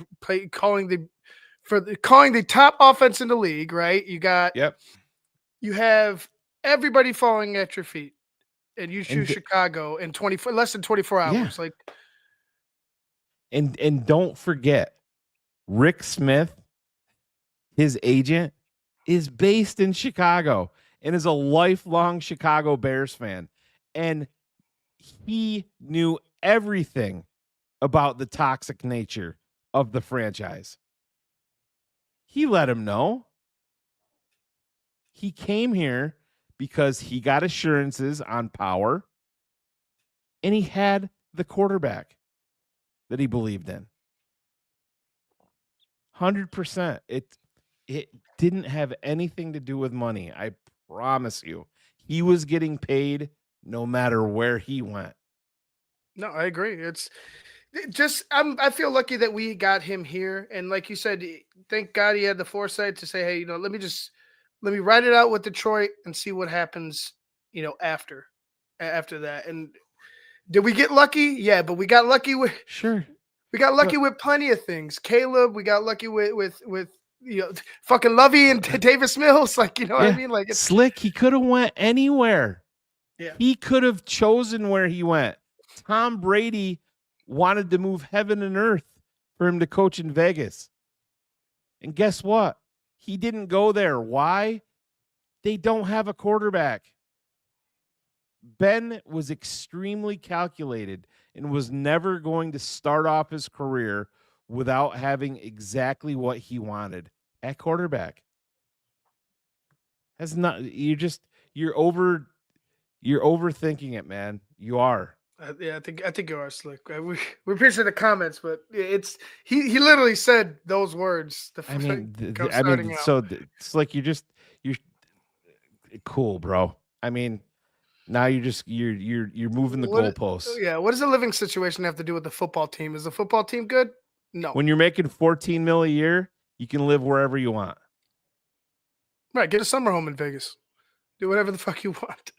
calling the top offense in the league. Right? Yep. You have everybody falling at your feet, and you choose And Chicago in less than 24 Yeah. hours. Like, and don't forget, Rick Smith, his agent, is based in Chicago and is a lifelong Chicago Bears fan. And he knew everything about the toxic nature of the franchise. He let him know. He came here because he got assurances on power and he had the quarterback that he believed in. 100%. It didn't have anything to do with money. I promise you. He was getting paid no matter where he went. no, I agree. I feel lucky that we got him here, and like you said, thank God he had the foresight to say, "Hey, let me write it out with Detroit and see what happens, after that." And did we get lucky? Yeah, but we got lucky with Sure. we got lucky with plenty of things. Caleb, we got lucky with fucking Lovey and Davis Mills. Like, what I Yeah. mean? Like, it's Slick, he could have went anywhere. Yeah. He could have chosen where he went. Tom Brady wanted to move heaven and earth for him to coach in Vegas. And guess what? He didn't go there. Why? They don't have a quarterback. Ben was extremely calculated and was never going to start off his career without having exactly what he wanted at quarterback. You're overthinking it, man. You are. yeah, I think you are, Slick. We appreciate the comments, but it's he literally said those words. I mean, starting out. so it's like you're cool, bro. I mean, now you're moving the goalposts. Yeah, what does a living situation have to do with the football team? Is the football team good? No. When you're making $14 million a year, you can live wherever you want. Right, get a summer home in Vegas. Do whatever the fuck you want.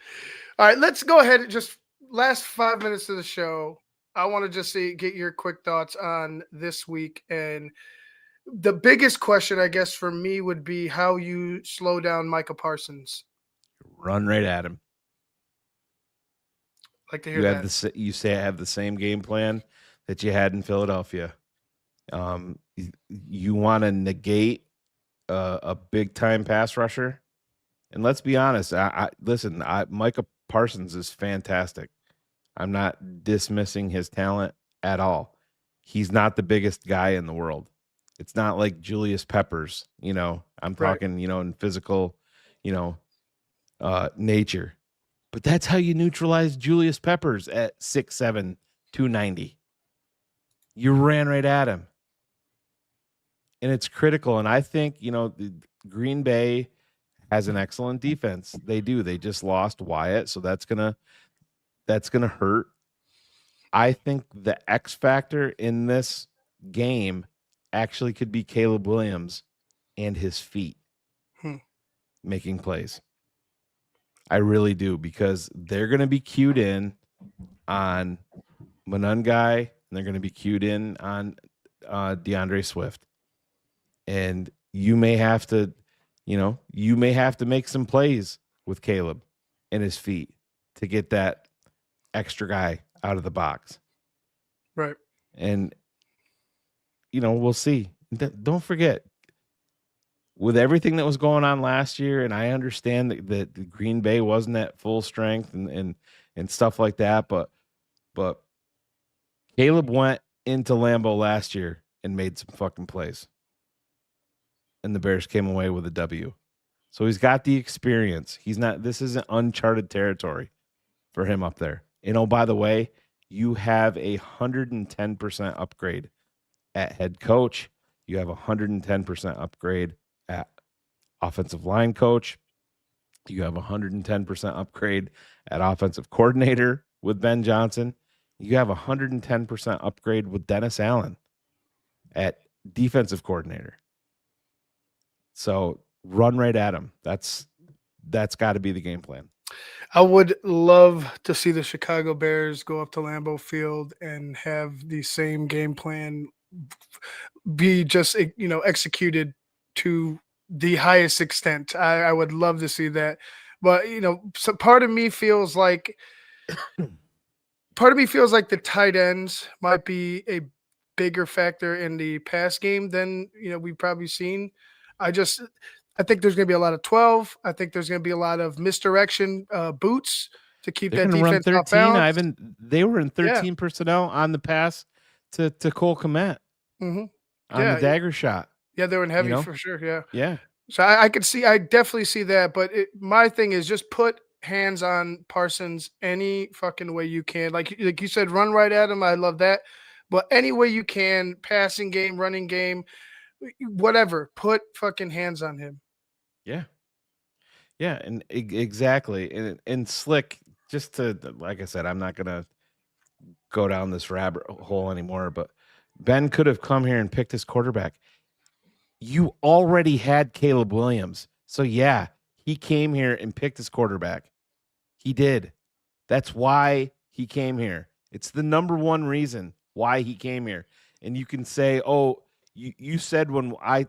All right, let's go ahead and just last 5 minutes of the show. I want to just get your quick thoughts on this week. And the biggest question, I guess, for me would be how you slow down Micah Parsons. Run right at him. Like to hear that. Have the same game plan that you had in Philadelphia. You want to negate a big time pass rusher, and let's be honest. Listen. Micah Parsons is fantastic. I'm not dismissing his talent at all. He's not the biggest guy in the world. It's not like Julius Peppers. I'm talking. In physical, nature. But that's how you neutralize Julius Peppers at 6'7", 290. You ran right at him. And it's critical. And I think, Green Bay has an excellent defense. They do. They just lost Wyatt, so that's gonna hurt. I think the X factor in this game actually could be Caleb Williams and his feet making plays. I really do, because they're going to be cued in on Monungai, and they're going to be cued in on DeAndre Swift. And you may have to make some plays with Caleb and his feet to get that extra guy out of the box. Right. And, we'll see. Don't forget, with everything that was going on last year, and I understand that the Green Bay wasn't at full strength and stuff like that, but Caleb went into Lambeau last year and made some fucking plays. And the Bears came away with a W. So he's got the experience. This isn't uncharted territory for him up there. By the way, you have 110% upgrade at head coach. You have 110% upgrade at offensive line coach. You have 110% upgrade at offensive coordinator with Ben Johnson. You have 110% upgrade with Dennis Allen at defensive coordinator. So run right at him. That's got to be the game plan. I would love to see the Chicago Bears go up to Lambeau Field and have the same game plan be just executed to the highest extent. I would love to see that, but so part of me feels like the tight ends might be a bigger factor in the pass game than we've probably seen. I think there's going to be a lot of 12. I think there's going to be a lot of misdirection boots to keep They're that going to run defense off 13. balance. They were in 13 personnel on the pass to Cole Kmet on the dagger shot. Yeah, they were in heavy for sure. Yeah. Yeah. So I definitely see that. But my thing is just put hands on Parsons any fucking way you can. Like you said, run right at him. I love that. But any way you can, passing game, running game, whatever, put fucking hands on him. Yeah. Yeah. And exactly. And Slick, just to, like I said, I'm not going to go down this rabbit hole anymore, but Ben could have come here and picked his quarterback. You already had Caleb Williams. So yeah, he came here and picked his quarterback. He did. That's why he came here. It's the number one reason why he came here. And you can say, oh, you said when I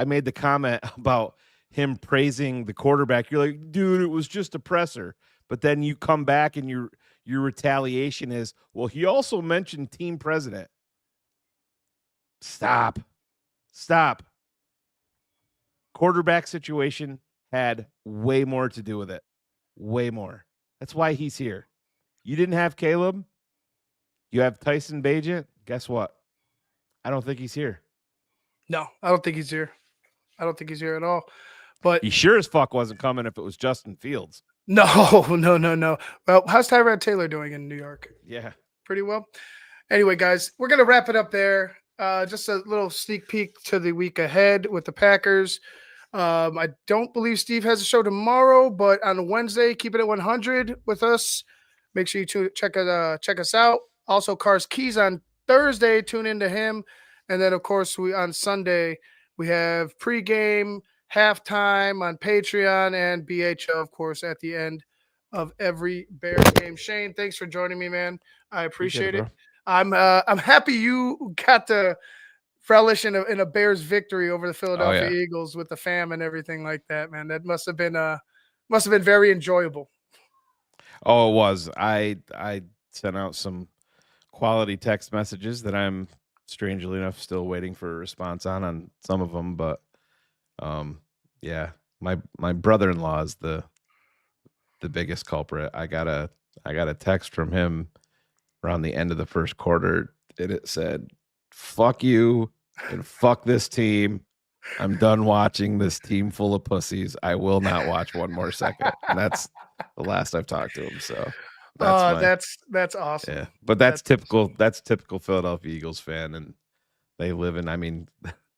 made the comment about him praising the quarterback, you're like, dude, it was just a presser. But then you come back and your retaliation is, well, he also mentioned team president. Stop. Quarterback situation had way more to do with it. Way more. That's why he's here. You didn't have Caleb. You have Tyson Bagent. Guess what? I don't think he's here. No, I don't think he's here. I don't think he's here at all. But he sure as fuck wasn't coming if it was Justin Fields. No. Well, how's Tyrod Taylor doing in New York? Yeah. Pretty well. Anyway, guys, we're going to wrap it up there. Just a little sneak peek to the week ahead with the Packers. I don't believe Steve has a show tomorrow, but on Wednesday, keep it at 100 with us. Make sure you check us out. Also, Cars Keys on Thursday. Tune into him. And then, of course, on Sunday, we have pregame, halftime on Patreon, and BHL, of course, at the end of every Bears game. Shayne, thanks for joining me, man. I appreciate it. I'm happy you got to relish in a Bears victory over the Philadelphia Eagles with the fam and everything like that, man. That must have been very enjoyable. Oh, it was. I sent out some quality text messages that I'm strangely enough still waiting for a response on some of them, but yeah, my brother-in-law is the biggest culprit. I got a text from him around the end of the first quarter, and it said, "Fuck you and fuck this team. I'm done watching this team full of pussies. I will not watch one more second." And that's the last I've talked to him. So that's awesome. Yeah, but that's typical. That's typical Philadelphia Eagles fan, and they live in. I mean,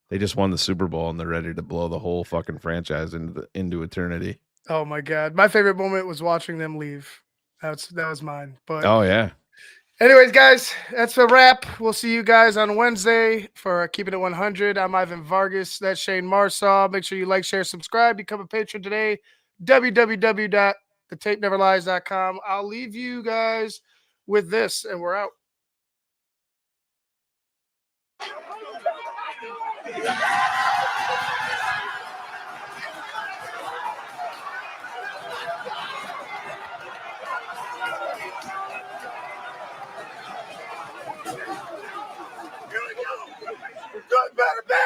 they just won the Super Bowl and they're ready to blow the whole fucking franchise into eternity. Oh my God, my favorite moment was watching them leave. That was mine. But oh yeah. Anyways, guys, that's a wrap. We'll see you guys on Wednesday for Keeping It 100. I'm Ivan Vargas. That's Shayne Marsaw. Make sure you like, share, subscribe. Become a patron today. www.thetapeneverlies.com. I'll leave you guys with this, and we're out. Good, better, better.